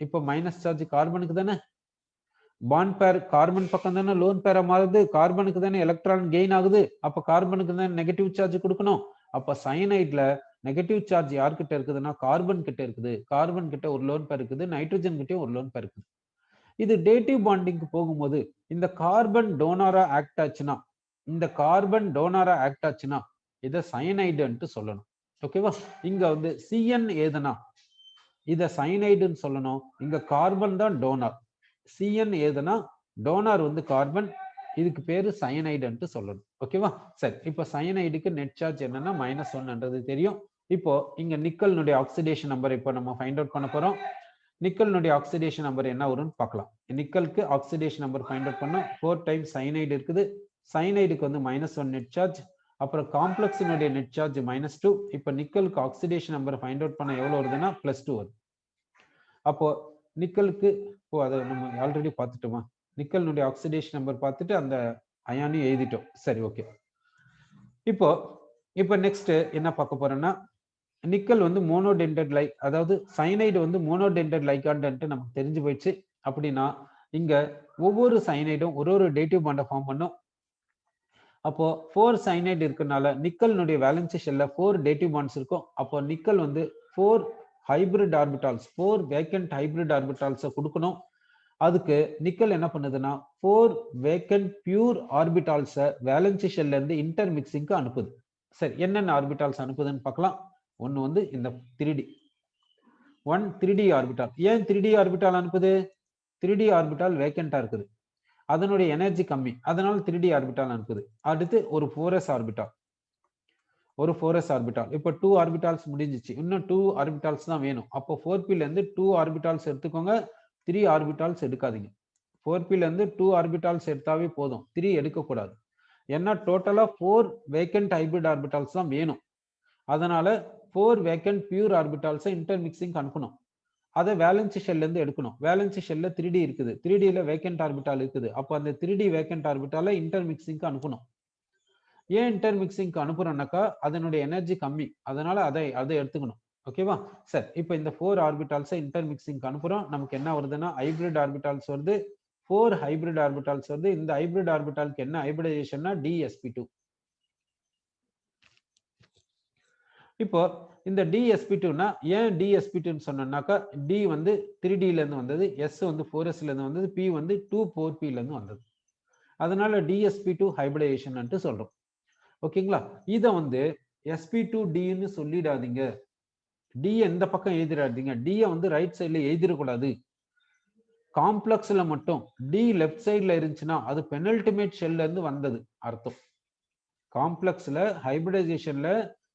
இப்போ மைனஸ் சார்ஜ் கார்பனுக்கு தானே, பாண்ட் பேர் கார்பன் பக்கம் தானே லோன் பேரா மாறுது, கார்பனுக்கு தானே எலக்ட்ரான் கெயின் ஆகுது. அப்ப கார்பனுக்கு தானே நெகட்டிவ் சார்ஜ் கொடுக்கணும். அப்ப சயனைட்ல நெகட்டிவ் சார்ஜ் யார்கிட்ட இருக்குதுன்னா கார்பன் கிட்ட இருக்குது. கார்பன் கிட்ட ஒரு லோன் பேர் இருக்குது, நைட்ரஜன் கிட்ட ஒரு லோன் பேர் இருக்குது. இது டேட்டிவ் பாண்டிங்க்கு போகும்போது இந்த கார்பன் டோனாரா ஆக்ட் ஆச்சுன்னா, இந்த கார்பன் டோனாரா ஆக்ட் ஆச்சுன்னா இதை சயனைடுன்ட்டு சொல்லணும். ஓகேவா? இங்க வந்து Cn ஏதுனா இதை சயனைடுன்னு சொல்லணும். இங்க கார்பன் தான் டோனார். Cn ஏதுனா டோனார் வந்து கார்பன், இதுக்கு பேரு சயனைடுன்ட்டு சொல்லணும். ஓகேவா? சரி, இப்போ சயனைடுக்கு நெட் சார்ஜ் என்னன்னா -1 தெரியும். இப்போ இங்க நிக்கல்னுடைய ஆக்சிடேஷன் நம்பர் இப்போ நம்ம ஃபைண்ட் அவுட் பண்ண போறோம். நிக்கல்னுடைய ஆக்சிடேஷன் நம்பர் என்ன வரும்னு பார்க்கலாம். நிக்கலுக்கு ஆக்சிடேஷன் நம்பர் ஃபைண்ட் அவுட் பண்ணோம். 4 டைம்ஸ் சயனைடு இருக்குது. சயனைடுக்கு வந்து -1 நெட் சார்ஜ். அப்புறம் காம்ப்ளெக்ஸினுடைய நெட் சார்ஜ் -2. இப்போ நிக்கலுக்கு ஆக்சிடேஷன் நம்பர் ஃபைண்ட் அவுட் பண்ண எவ்வளவு வருதுன்னா +2 வருது. அப்போ நிக்கலுக்கு அதை நம்ம ஆல்ரெடி பார்த்துட்டோமா? நிக்கல்னுடைய ஆக்சிடேஷன் நம்பர் பார்த்துட்டு அந்த அயானையும் எழுதிட்டோம். சரி, ஓகே. இப்போ நெக்ஸ்ட் என்ன பார்க்க போறோம்னா, நிக்கல் வந்து மோனோடென்டட் லைக், அதாவது சயனைடு வந்து மோனோடென்டட் லைகான்ட்டு நமக்கு தெரிஞ்சு போயிடுச்சு. அப்படின்னா இங்க ஒவ்வொரு சயனைடும் ஒரு டேட்டிவ் பாண்டை ஃபார்ம் பண்ணும். அப்போ 4 சயனைடு இருக்கனால நிக்கல்னுடைய வேலன்சி ஷெல்ல 4 டேட்டிவ் பாண்ட்ஸ் இருக்கும். அப்போ நிக்கல் வந்து 4 ஹைபிரிட் ஆர்பிட்டால்ஸ், 4 வேக்கன்ட் ஹைபிரிட் ஆர்பிட்டால்ஸை கொடுக்கணும். அதுக்கு நிக்கல் என்ன பண்ணுதுன்னா 4 வேக்கன்ட் பியூர் ஆர்பிட்டால்ஸை வேலன்சி ஷெல்ல இருந்து இன்டர் மிக்சிங்க்கு அனுப்புது. சரி, என்னென்ன ஆர்பிட்டால்ஸ் அனுப்புதுன்னு பார்க்கலாம். ஒன்னு வந்து இந்த 3D 3D ஆர்பிட்டால். ஏன் 3D ஆர்பிட்டால் அனுப்புது? 3D ஆர்பிட்டால் வேக்கண்டா இருக்குது, அதனுடைய எனர்ஜி கம்மி, அதனால 3D ஆர்பிட்டால் அனுப்புது. அடுத்து ஒரு 4s ஆர்பிட்டால், ஒரு 4s ஆர்பிட்டால். இப்போ 2 ஆர்பிட்டால்ஸ் முடிஞ்சிச்சு, இன்னும் 2 ஆர்பிட்டால்ஸ் தான் வேணும். அப்போ 4p ல இருந்து 2 ஆர்பிட்டால்ஸ் எடுத்துக்கோங்க, 3 ஆர்பிட்டால்ஸ் எடுக்காதீங்க. 4p ல இருந்து 2 ஆர்பிட்டால்ஸ் எடுத்தாவே போதும், 3 எடுக்கக்கூடாது. ஏன்னா டோட்டலா 4 வேக்கன்ட் ஹைபிரிட் ஆர்பிட்டால்ஸ் தான் வேணும். அதனால 4 வேக்கன்ட் பியூர் ஆர்பிட்டால்ஸை இன்டர் மிக்சிங் அனுப்பணும். அதை வேலன்சி ஷெல்ல இருந்து எடுக்கணும். வேலன்சி ஷெல்ல 3D இருக்குது, 3D ல வேக்கன்ட் ஆர்பிட்டால் இருக்குது. அப்போ அந்த 3D வேக்கன்ட் ஆர்பிட்டால இன்டர் மிக்சிங்க்கு அனுப்பணும். ஏன் இன்டர் மிக்சிங்க்கு அனுப்புறோம்னாக்கா அதனுடைய எனர்ஜி கம்மி, அதனால அதை எடுத்துக்கணும். ஓகேவா? சரி, இப்போ இந்த 4 ஆர்பிட்டால்ஸை இன்டர் மிக்சிங்க்கு அனுப்புறோம். நமக்கு என்ன வருதுன்னா ஹைபிரிட் ஆர்பிட்டால்ஸ் வருது, 4 ஹைபிரிட் ஆர்பிட்டால்ஸ் வருது. இந்த ஹைபிரிட் ஆர்பிட்டாலுக்கு என்ன ஹைபிரிடைசேஷன்னா DsP2. இப்போ இந்த DsP2னா ஏன் DsP2ன்னு சொன்னோம்னாக்கா D வந்து 3D ல இருந்து வந்தது, S வந்து 4s ல இருந்து வந்தது, P வந்து 2,4p ல இருந்து வந்தது. அதனால DsP2 ஹைபிரிடைசேஷன் சொல்றோம். ஓகேங்களா? இத வந்து sp2Dன்னு சொல்லிடாதீங்க. D எந்த பக்கம் எழுதிடாதீங்க. D வந்து ரைட் சைடுல எழுதிடக்கூடாது. காம்ப்ளெக்ஸ்ல மட்டும் D லெஃப்ட் சைடுல இருந்துச்சுன்னா அது பெனல்டிமேட் ஷெல்ல இருந்து வந்தது அர்த்தம். காம்ப்ளெக்ஸ்ல ஹைபிரிடைசேஷன்ல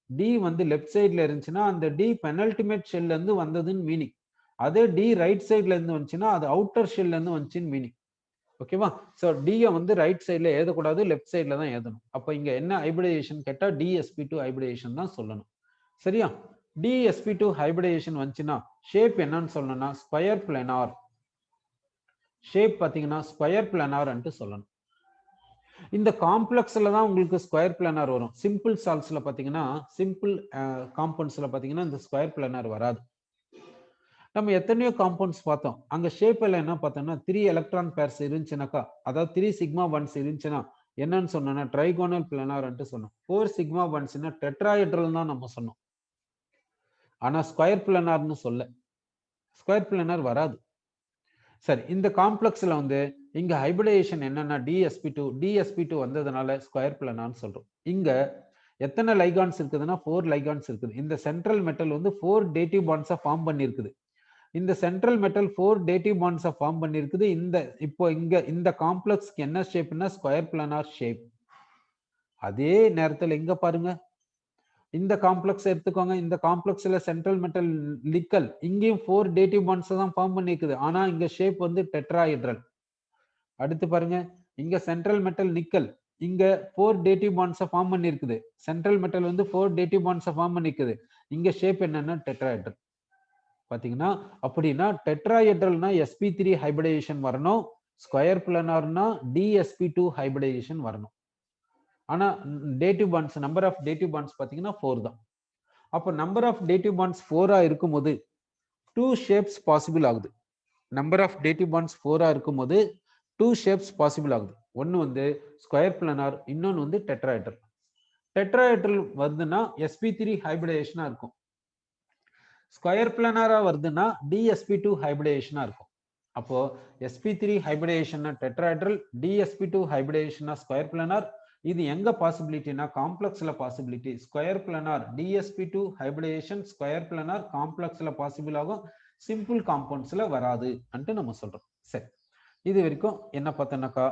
D வந்து லெஃப்ட் சைடுல இருந்துச்சுன்னா அந்த D பெனல்டிமேட் ஷெல்ல இருந்து வந்ததுன்னு மீனிங். அதே D ரைட் சைடுல இருந்து வந்துச்சுன்னா அது அவுட்டர் ஷெல்ல இருந்து வந்துச்சுன்னு மீனிங். ஓகேவா? சோ D வந்து ரைட் சைடுல எழுதக்கூடாது, லெஃப்ட் சைடுல தான் எழுதணும். அப்ப இங்க என்ன ஹைபிரிடைசேஷன் கேட்டா DsP2 ஹைபிரிடைசேஷன் தான் சொல்லணும். சரியா? DsP2 ஹைபிரிடைசேஷன் வந்துச்சுன்னா ஷேப் என்னன்னு சொல்லணும்னா ஸ்கொயர் பிளானார். ஷேப் பாத்தீங்கன்னா ஸ்கொயர் பிளானார்ன்ட்டு சொல்லணும். இந்த காம்ப்ளெக்ஸ்ல தான் உங்களுக்கு ஸ்கொயர் பிளானார் வரும். சிம்பிள் சால்ட்ஸ்ல பாத்தீங்கன்னா, சிம்பிள் காம்பவுண்ட்ஸ்ல பாத்தீங்கன்னா இந்த ஸ்கொயர் பிளானார் வராது. நம்ம எத்தனையோ காம்பவுண்ட்ஸ் பார்த்தோம், அங்க ஷேப் எல்லாம் என்ன பார்த்தோம்னா 3 எலக்ட்ரான் பேர்ஸ் இருந்துச்சுனாக்கா, அதாவது 3 சிக்மா பாண்ட்ஸ் இருந்துச்சுன்னா என்னன்னு சொன்னோம்னா ட்ரைகோனல் பிளானார்ன்ட்டு சொன்னோம். 4 சிக்மா பாண்ட்ஸ்னா டெட்ராஹெட்ரல் தான் நம்ம சொன்னோம். ஆனா ஸ்கொயர் பிளானார்னு சொல்ல, ஸ்கொயர் பிளானார் வராது. சரி, இந்த காம்ப்ளெக்ஸ்ல வந்து இங்க ஹைபிரிடைசேஷன் என்னன்னா DsP2 வந்ததுனால ஸ்கொயர் பிளானார்னு சொல்றோம். இங்க எத்தனை லைகான்ஸ் இருக்குதுன்னா 4 லைகான்ஸ் இருக்குது. இந்த சென்ட்ரல் மெட்டல் வந்து 4 டேட்டிவ் பாண்ட்ஸை ஃபார்ம் பண்ணியிருக்குது. இந்த சென்ட்ரல் மெட்டல் 4 டேட்டிவ் பாண்ட்ஸை ஃபார்ம் பண்ணியிருக்குது. இப்போ இங்க இந்த காம்ப்ளெக்ஸ்க்கு என்ன ஷேப்னா ஸ்கொயர் பிளானார் ஷேப். அதே நேரத்தில் இங்க பாருங்க, இந்த காம்ப்ளெக்ஸ் எடுத்துக்கோங்க. இந்த காம்ப்ளெக்ஸ்ல சென்ட்ரல் மெட்டல் நிக்கல், இங்கேயும் 4 டேட்டிவ் பாண்ட்ஸ் தான் ஃபார்ம் பண்ணிருக்குது. ஆனா இங்க ஷேப் வந்து டெட்ராஹெட்ரல். அடுத்து பாருங்க, இங்க சென்ட்ரல் மெட்டல் நிக்கல், இங்க 4 டேட்டிவ் பாண்ட்ஸை ஃபார்ம் பண்ணிருக்குது. சென்ட்ரல் மெட்டல் வந்து 4 டேட்டிவ் பாண்ட்ஸை ஃபார்ம் பண்ணிருக்குது. இங்க ஷேப் என்னன்னா டெட்ராஹெட்ரல். பாத்தீங்கன்னா அப்படின்னா டெட்ராஹெட்ரல்னா sp3 ஹைபிரிடைசேஷன் வரணும், ஸ்கொயர் பிளானார்னா dsp2 ஹைபிரிடைசேஷன் வரணும். ஆனா dative bonds number of dative bonds பாத்தீங்கன்னா 4 தான். அப்ப நம்பர் ஆஃப் டேட்டிவ் பாண்ட்ஸ் 4 இருக்கும்போது 2 ஷேப்ஸ் பாசிபிள் ஆகுது. நம்பர் ஆஃப் டேட்டிவ் பாண்ட்ஸ் 4 இருக்கும்போது 2 ஷேப்ஸ் பாசிபிள் ஆகுது. ஒன்னு வந்து ஸ்கொயர் பிளானார், இன்னொன்னு வந்து டெட்ராஹெட்ரல். டெட்ராஹெட்ரல் வருதுன்னா sp3 ஹைபிரிடைசேஷனா இருக்கும். ஸ்கொயர் பிளானாரா வருதுன்னா dsp2 ஹைபிரிடைசேஷனா இருக்கும். அப்போ sp3 hybridisation tetrahedral, dsp2 hybridisation square planar. இது எங்க பாசிபிலிட்டினா காம்ப்ளெக்ஸ்ல possibility. Square planar dsp2 hybridisation square planar காம்ப்ளெக்ஸ்ல பாசிபிள் ஆகும், சிம்பிள் காம்பவுண்ட்ஸ்ல வராது அன்ட்டு நம்ம சொல்றோம். சரி, இது வரைக்கும் என்ன பார்த்தோம்னாக்கா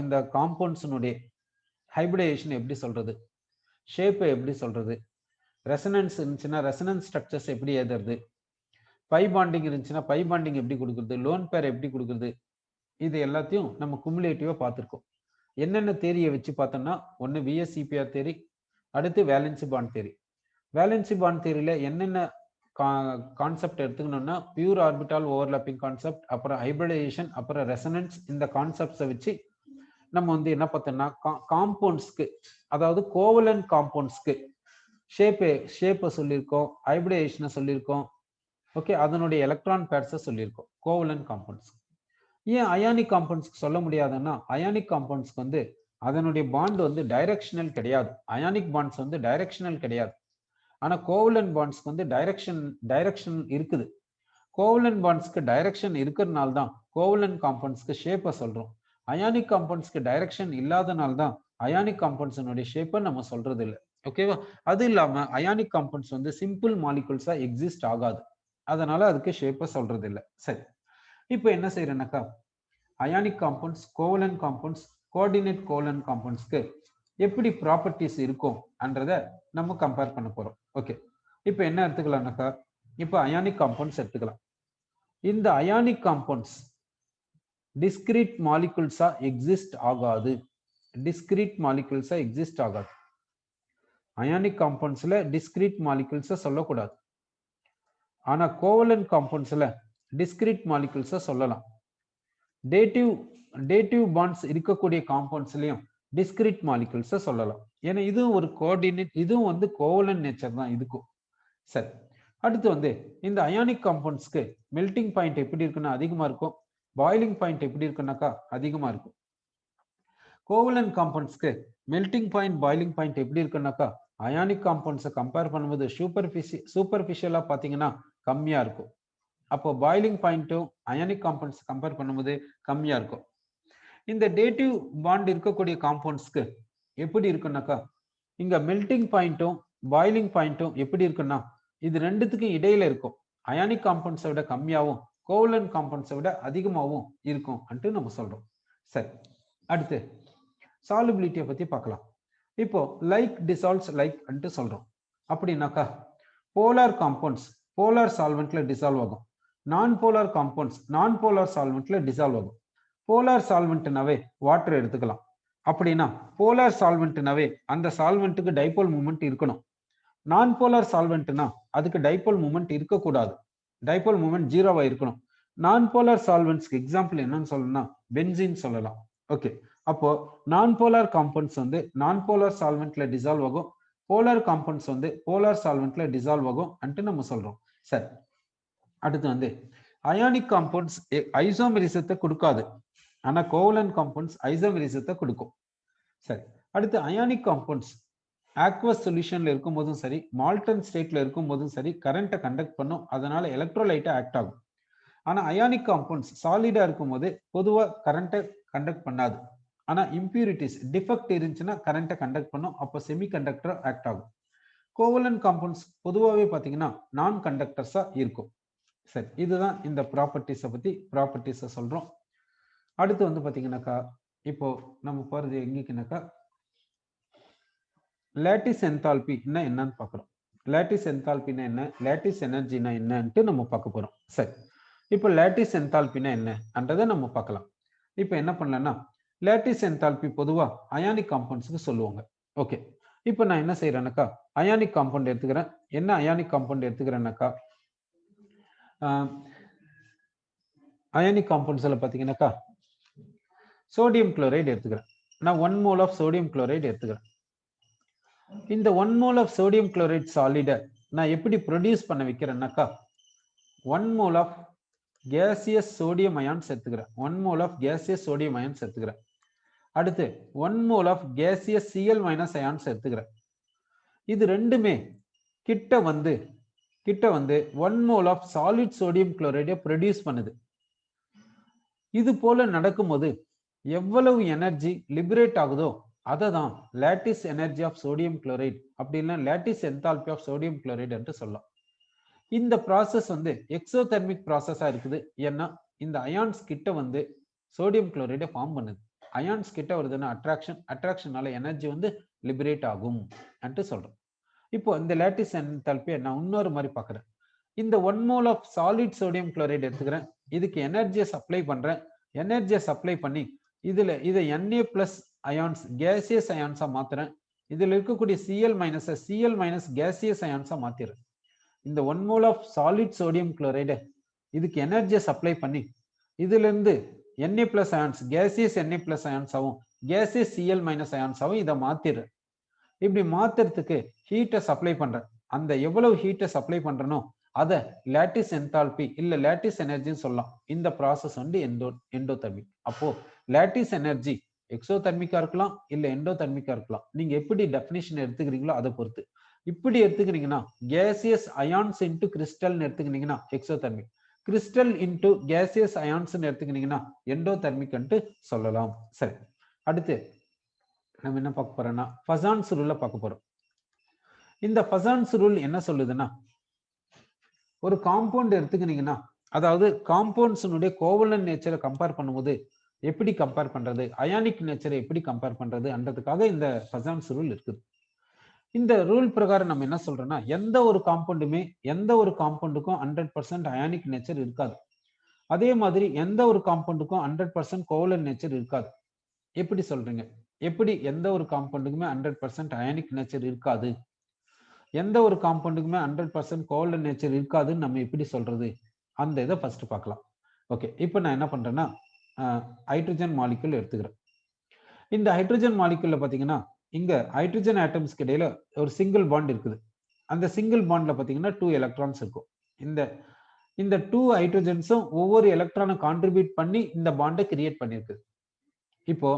இந்த காம்பவுண்ட்ஸ்னுடைய ஹைபிரிடைசேஷன் எப்படி சொல்றது, ஷேப்பை எப்படி சொல்றது, ரெசனன்ஸ் இருந்துச்சுன்னா ரெசனன்ஸ் ஸ்ட்ரக்சர்ஸ் எப்படி எழுதுறது, பை பாண்டிங் இருந்துச்சுன்னா பை பாண்டிங் எப்படி கொடுக்குறது, லோன் பேர் எப்படி கொடுக்குறது, இது எல்லாத்தையும் நம்ம குமுலேட்டிவா பார்த்துருக்கோம். என்னென்ன தேரியை வச்சு பார்த்தோம்னா ஒன்று VSEPR தேரி, அடுத்து valency bond theory. Valency bond தேரியில என்னென்ன கான்செப்ட் எடுத்துக்கணும்னா பியூர் ஆர்பிட்டால் ஓவர்லாப்பிங் கான்செப்ட், அப்புறம் ஹைபிரிடைசேஷன், அப்புறம் ரெசனன்ஸ். இந்த கான்செப்ட்ஸை வச்சு நம்ம வந்து என்ன பார்த்தோம்னா காம்பவுண்ட்ஸ்க்கு, அதாவது கோவலன் காம்பவுண்ட்ஸ்க்கு ஷேப்பை சொல்லியிருக்கோம், ஹைபிரிடைசேஷனை சொல்லியிருக்கோம். ஓகே, அதனுடைய எலக்ட்ரான் பேர்ஸை சொல்லியிருக்கோம் கோவலன் காம்பவுண்ட்ஸ். ஏன் அயானிக் காம்பவுண்ட்ஸ்க்கு சொல்ல முடியாதுன்னா அயானிக் காம்பவுண்ட்ஸ்க்கு வந்து அதனுடைய பாண்ட் வந்து டைரக்ஷனல் கிடையாது. அயானிக் பாண்ட்ஸ் வந்து டைரக்ஷனல் கிடையாது. ஆனா கோவலன் பாண்ட்ஸ்க்கு வந்து டைரக்ஷன் இருக்குது. கோவலன் பாண்ட்ஸ்க்கு டைரக்ஷன் இருக்கிறதுனால தான் கோவலன் காம்பவுண்ட்ஸ்க்கு ஷேப்பை சொல்றோம். அயானிக் காம்பவுண்ட்ஸ்க்கு டைரக்ஷன் இல்லாதனால தான் அயானிக் காம்பவுண்ட்ஸினுடைய ஷேப்பை நம்ம சொல்றது இல்லை. ஓகேவா? அது இல்லாம அயானிக் காம்பவுண்ட்ஸ் வந்து சிம்பிள் மாலிகுல்ஸா எக்ஸிஸ்ட் ஆகாது, அதனால அதுக்கு ஷேப்பை சொல்றது இல்லை. சரி, இப்போ என்ன செய்யறேன்னாக்கா ionic compounds, covalent compounds, coordinate covalent காம்பவுண்ட்ஸ்க்கு எப்படி ப்ராப்பர்ட்டிஸ் இருக்கும் என்றத நம்ம கம்பேர் பண்ண போறோம். ஓகே, இப்போ என்ன எடுத்துக்கலாம்னாக்கா இப்போ அயானிக் காம்பவுண்ட்ஸ் எடுத்துக்கலாம். இந்த அயானிக் காம்பவுண்ட்ஸ் டிஸ்கிரீட் மாலிகுல்ஸா எக்ஸிஸ்ட் ஆகாது. டிஸ்கிரீட் மாலிகுல்ஸா எக்ஸிஸ்ட் ஆகாது. அயானிக் காம்பவுண்ட்ஸ்ல டிஸ்கிரீட் மாலிகுல்ஸை சொல்லக்கூடாது. ஆனா கோவலன் காம்பவுண்ட்ஸ்ல டிஸ்கிரீட் மாலிகுல்ஸை சொல்லலாம். டேட்டிவ் பாண்ட்ஸ் இருக்கக்கூடிய காம்பவுண்ட்ஸ்லயும் டிஸ்கிரீட் மாலிகுல்ஸை சொல்லலாம். ஏன்னா இதுவும் ஒரு கோஆர்டினேட், இதுவும் வந்து கோவலன் நேச்சர் தான் இதுக்கும். சரி, அடுத்து வந்து இந்த அயானிக் காம்பவுண்ட்ஸ்க்கு மெல்டிங் பாயிண்ட் எப்படி இருக்குன்னா அதிகமா இருக்கும், பாயிலிங் பாயிண்ட் எப்படி இருக்குன்னாக்கா அதிகமா இருக்கும். கோவலன் காம்பவுண்ட்ஸ்க்கு மெல்டிங் பாயிண்ட் பாயிலிங் பாயிண்ட் எப்படி இருக்குன்னாக்கா அயானிக் காம்பவுண்ட்ஸை கம்பேர் பண்ணும்போது சூப்பர்ஃபிஷியலா பார்த்தீங்கன்னா கம்மியா இருக்கும். அப்போ பாயிலிங் பாயிண்ட்டும் அயானிக் காம்பவுண்ட்ஸ் கம்பேர் பண்ணும்போது கம்மியா இருக்கும். இந்த டேட்டிவ் பாண்ட் இருக்கக்கூடிய காம்பவுண்ட்ஸ்க்கு எப்படி இருக்குன்னாக்கா இங்க மெல்டிங் பாயிண்ட்டும் பாயிலிங் பாயிண்ட்டும் எப்படி இருக்குன்னா இது ரெண்டுத்துக்கும் இடையில இருக்கும். அயானிக் காம்பவுண்ட்ஸை விட கம்மியாகவும் கோவலன் காம்பவுண்ட்ஸை விட அதிகமாகவும் இருக்கும் அன்ட்டு நம்ம சொல்றோம். சரி, அடுத்து சாலுபிலிட்டியை பத்தி பார்க்கலாம். இப்போ லைக் டிசால்வ்ஸ் லைக் அன்ட்டு சொல்றோம். அப்படின்னாக்கா போலார் காம்பவுண்ட்ஸ் போலார் சால்வெண்ட்ல டிசால்வ் ஆகும், நான் போலார் காம்பவுண்ட்ஸ் நான் போலார் சால்வெண்ட்ல டிசால்வ் ஆகும். போலார் சால்வெண்ட்னாவே வாட்டர் எடுத்துக்கலாம். அப்படின்னா போலார் சால்வெண்ட்னாவே அந்த சால்வெண்ட்டுக்கு டைபோல் மூமெண்ட் இருக்கணும். நான் போலார் சால்வெண்ட்னா அதுக்கு டைபோல் மூமெண்ட் இருக்கக்கூடாது, டைபோல் மூமெண்ட் ஜீரோவா இருக்கணும். நான் போலார் சால்வெண்ட்ஸ்க்கு எக்ஸாம்பிள் என்னன்னு சொல்லணும்னா பென்சீன் சொல்லலாம். ஓகே, அப்போ நான் போலார் காம்பவுண்ட்ஸ் வந்து நான் போலார் சால்வெண்ட்ல டிசால்வ் ஆகும், போலார் காம்பவுண்ட்ஸ் வந்து போலார் சால்வெண்ட்ல டிசால்வ் ஆகும் அன்ட்டு நம்ம சொல்றோம். சரி, அடுத்து வந்து அயானிக் காம்பவுண்ட்ஸ் ஐசோமெரிசத்தை கொடுக்காது, ஆனா கோவலன் காம்பவுண்ட்ஸ் ஐசோமெரிசத்தை கொடுக்கும். சரி, அடுத்து அயானிக் காம்பவுண்ட்ஸ் ஆக்வஸ் சொல்யூஷன்ல இருக்கும் போதும் சரி மால்டன் ஸ்டேட்ல இருக்கும் போதும் சரி கரண்ட்டை கண்டக்ட் பண்ணும், அதனால எலக்ட்ரோலைட்டா ஆக்ட் ஆகும். ஆனா அயானிக் காம்பவுண்ட்ஸ் சாலிடா இருக்கும் போது பொதுவா கரண்ட்டை கண்டக்ட் பண்ணாது. ஆனா இம்பியூரிட்டிஸ் டிஃபெக்ட் இருந்துச்சுன்னா கரண்ட்டை கண்டக்ட் பண்ணும், அப்போ செமி கண்டக்டர் ஆக்ட் ஆகும். கோவலன் காம்பவுண்ட்ஸ் பொதுவாகவே பார்த்தீங்கன்னா நான் கண்டக்டர்ஸா இருக்கும். சரி, இதுதான் இந்த ப்ராப்பர்ட்டிஸை சொல்றோம். அடுத்து வந்து பாத்தீங்கன்னாக்கா இப்போ நம்ம போறது எங்கேக்குனாக்கா லேட்டிஸ் என்தால்பின்னா என்னன்னு பார்க்குறோம். லேட்டிஸ் என்தால்பின்னா என்ன, லேட்டிஸ் எனர்ஜினா என்னன்ட்டு நம்ம பார்க்க போறோம். சரி, இப்போ லேட்டிஸ் என்தால்பின்னா என்னன்றதை நம்ம பார்க்கலாம். இப்போ என்ன பண்ணலாம்னா லேட்டிஸ் என்தால்பி பொதுவா அயானிக் காம்பவுண்ட்ஸ்க்கு சொல்லுவாங்க. ஓகே, இப்போ நான் என்ன செய்யறேன்னாக்கா அயானிக் காம்பவுண்ட் எடுத்துக்கிறேன். என்ன அயானிக் காம்பவுண்ட் எடுத்துக்கிறேன்னாக்கா அயானிக் காம்பவுண்ட்ஸ்ல பாத்தீங்கன்னாக்கா சோடியம் குளோரைடு எடுத்துக்கிறேன். நான் 1 mole ஆஃப் சோடியம் குளோரைடு எடுத்துக்கிறேன். இந்த 1 mole ஆஃப் சோடியம் குளோரைடு சாலிட நான் எப்படி ப்ரொடியூஸ் பண்ண வைக்கிறேன்னாக்கா 1 mole of gaseous sodium ions எடுத்துக்கிறேன். 1 mole of gaseous sodium ions எடுத்துக்கிறேன். அடுத்து 1 mole of gaseous Cl- ions எடுத்துக்கிறேன். இது ரெண்டுமே கிட்ட வந்து 1 mole ஆஃப் சாலிட் சோடியம் குளோரைடை ப்ரொடியூஸ் பண்ணுது. இது போல நடக்கும்போது எவ்வளவு எனர்ஜி லிபரேட் ஆகுதோ அதை தான் lattice energy of sodium chloride அப்படின்னா lattice enthalpy of sodium chloride என்று சொல்லலாம். இந்த ப்ராசஸ் வந்து எக்ஸோதெர்மிக் ப்ராசஸா இருக்குது. ஏன்னா இந்த அயான்ஸ் கிட்ட வந்து சோடியம் குளோரைடை ஃபார்ம் பண்ணுது. அயான்ஸ் கிட்ட வருதுன்னா அட்ராக்ஷனால எனர்ஜி வந்து லிபரேட் ஆகும் என்று சொல்றோம். இப்போ இந்த லேட்டிஸ் என்தால்பியை நான் இன்னொரு மாதிரி பார்க்குறேன். இந்த 1 mole of solid sodium chloride எடுத்துக்கிறேன். இதுக்கு எனர்ஜியை சப்ளை பண்றேன். எனர்ஜியை சப்ளை பண்ணி இதை Na பிளஸ் அயான்ஸ் கேசியஸ் அயான்ஸா மாத்துறேன். இதுல இருக்கக்கூடிய Cl- கேசியஸ் அயான்ஸா மாத்திடுறேன். இந்த 1 mole of solid sodium chloride இதுக்கு எனர்ஜியை சப்ளை பண்ணி இதுல இருந்து Na plus ions gaseous Na plus அயான்ஸாவும் கேசியஸ் Cl- அயான்ஸாவும் இதை மாத்திடுறேன். இப்படி மாத்துறதுக்கு ஹீட்டை சப்ளை பண்றேன். அந்த எவ்வளவு ஹீட்டை சப்ளை பண்றனோ அதை லேட்டிஸ் என்தால்பி இல்ல லேட்டிஸ் எனர்ஜின்னு சொல்லலாம். இந்த ப்ராசஸ் வந்து எண்டோதெர்மிக். அப்போ லேட்டிஸ் எனர்ஜி எக்ஸோதெர்மிக்கா இருக்கலாம் இல்ல எண்டோதெர்மிக்கா இருக்கலாம். நீங்க எப்படி டெஃபினிஷன் எடுத்துக்கிறீங்களோ அதை பொறுத்து. இப்படி எடுத்துக்கிறீங்கன்னா கேசியஸ் அயான்ஸ் இன்டு கிறிஸ்டல் எடுத்துக்கிட்டீங்கன்னா exothermic, crystal into gaseous ions எடுத்துக்கிட்டீங்கன்னா எண்டோதெர்மிக் சொல்லலாம். சரி, அடுத்து நம்ம என்ன பார்க்க போறோம்னா ஃபசான்ஸ் ரூல்ல பார்க்க போறோம். இந்த ஃபசான்ஸ் ரூல் என்ன சொல்லுதுன்னா ஒரு காம்பவுண்ட் எடுத்துக்கிட்டீங்கன்னா அதாவது காம்பவுண்ட்ஸினுடைய கோவலன் நேச்சரை கம்பேர் பண்ணும்போது எப்படி கம்பேர் பண்றது, அயானிக் நேச்சரை எப்படி கம்பேர் பண்றது என்றதுக்காக இந்த ஃபசான்ஸ் ரூல் இருக்குது. இந்த ரூல் பிரகாரம் நம்ம என்ன சொல்றோம்னா எந்த ஒரு காம்பவுண்டுக்கும் 100% அயானிக் நேச்சர் இருக்காது. அதே மாதிரி எந்த ஒரு காம்பவுண்டுக்கும் 100% கோவலன் நேச்சர் இருக்காது. எப்படி சொல்றீங்க? எப்படி எந்த ஒரு காம்பவுண்டுக்குமே 100% அயானிக் நேச்சர் இருக்காது, எந்த ஒரு காம்பவுண்டுக்குமே 100% கோவலன் நேச்சர் இருக்காதுன்னு நம்ம எப்படி சொல்றது? அந்த இதை ஃபர்ஸ்ட் பார்க்கலாம். ஓகே, இப்போ நான் என்ன பண்றேன்னா ஹைட்ரஜன் மாலிக்யூல் எடுத்துக்கிறேன். இந்த ஹைட்ரஜன் மாலிக்யூல்ல பாத்தீங்கன்னா இங்க ஹைட்ரஜன் ஆட்டம்ஸ்க்கு இடையில ஒரு சிங்கிள் பாண்ட் இருக்குது. அந்த சிங்கிள் பாண்ட்ல பாத்தீங்கன்னா 2 எலக்ட்ரான்ஸ் இருக்கும். இந்த 2 ஹைட்ரஜன்ஸும் ஒவ்வொரு எலக்ட்ரானை கான்ட்ரிபியூட் பண்ணி இந்த பாண்டை கிரியேட் பண்ணிருக்கு. இப்போ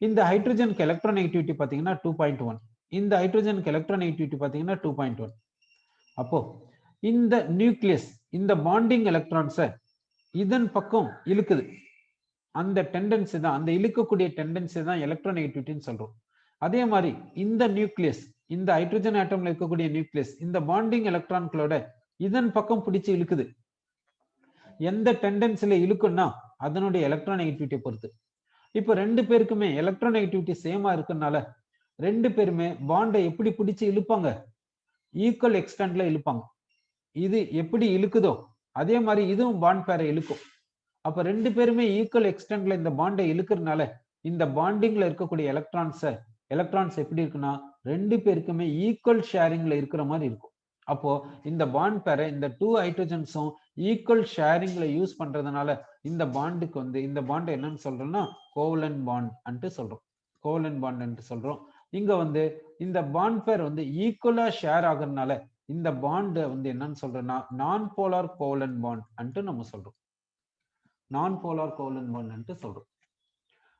இந்த ஹைட்ரஜனுக்கு எலக்ட்ரானெகட்டிவிட்டி பாத்தீங்கன்னா 2.1, இந்த ஹைட்ரஜனுக்கு எலக்ட்ரானெகட்டிவிட்டி பாத்தீங்கன்னா 2.1. அப்போ இந்த நியூக்ளியஸ் இந்த பாண்டிங் எலக்ட்ரான்ஸை இதன் பக்கம் இழுக்குது. அந்த டெண்டன்சி தான், அந்த இழுக்கக்கூடிய டெண்டன்சி தான் எலக்ட்ரானெகட்டிவிட்டின்னு சொல்றோம். அதே மாதிரி இந்த நியூக்ளியஸ் இந்த ஹைட்ரஜன் ஆட்டம்ல இருக்கக்கூடிய நியூக்ளியஸ் இந்த பாண்டிங் எலக்ட்ரான்களோட இதன் பக்கம் பிடிச்சு இழுக்குது. எந்த டெண்டன்சில இழுக்குன்னா அதனுடைய எலக்ட்ரானெகட்டிவிட்டியை பொறுத்து. இப்போ ரெண்டு பேருக்குமே எலக்ட்ரானெகட்டிவிட்டி சேமா இருக்கனால ரெண்டு பேருமே பாண்டை எப்படி பிடிச்சு இழுப்பாங்க? ஈக்குவல் எக்ஸ்டென்ட்ல இழுப்பாங்க. இது எப்படி இழுக்குதோ அதே மாதிரி இதுவும் பாண்ட் பேரை இழுக்கும். அப்ப ரெண்டு பேருமே ஈக்குவல் எக்ஸ்டென்ட்ல இந்த பாண்டை இழுக்கிறதுனால இந்த பாண்டிங்ல இருக்கக்கூடிய எலக்ட்ரான்ஸ் எப்படி இருக்குன்னா ரெண்டு பேருக்குமே ஈக்குவல் ஷேரிங்ல இருக்கிற மாதிரி இருக்கும். அப்போ இந்த பாண்ட் பேரை இந்த 2 ஹைட்ரஜன்ஸும் ஈக்குவல் ஷேரிங்ல யூஸ் பண்றதுனால இந்த பாண்டுக்கு வந்து இந்த பாண்ட் என்னன்னு சொல்றோம்னா கோவலன்ட் பாண்ட் சொல்றோம். கோவலன்ட் பாண்ட் சொல்றோம். இங்க வந்து இந்த பாண்ட் பேர் வந்து ஈக்குவலா ஷேர் ஆகுறதுனால இந்த பாண்ட் வந்து என்னன்னு சொல்றோம்னா நான் போலார் கோவலன்ட் பாண்ட் நம்ம சொல்றோம். நான் போலார் கோவலன்ட் பாண்ட் சொல்றோம்.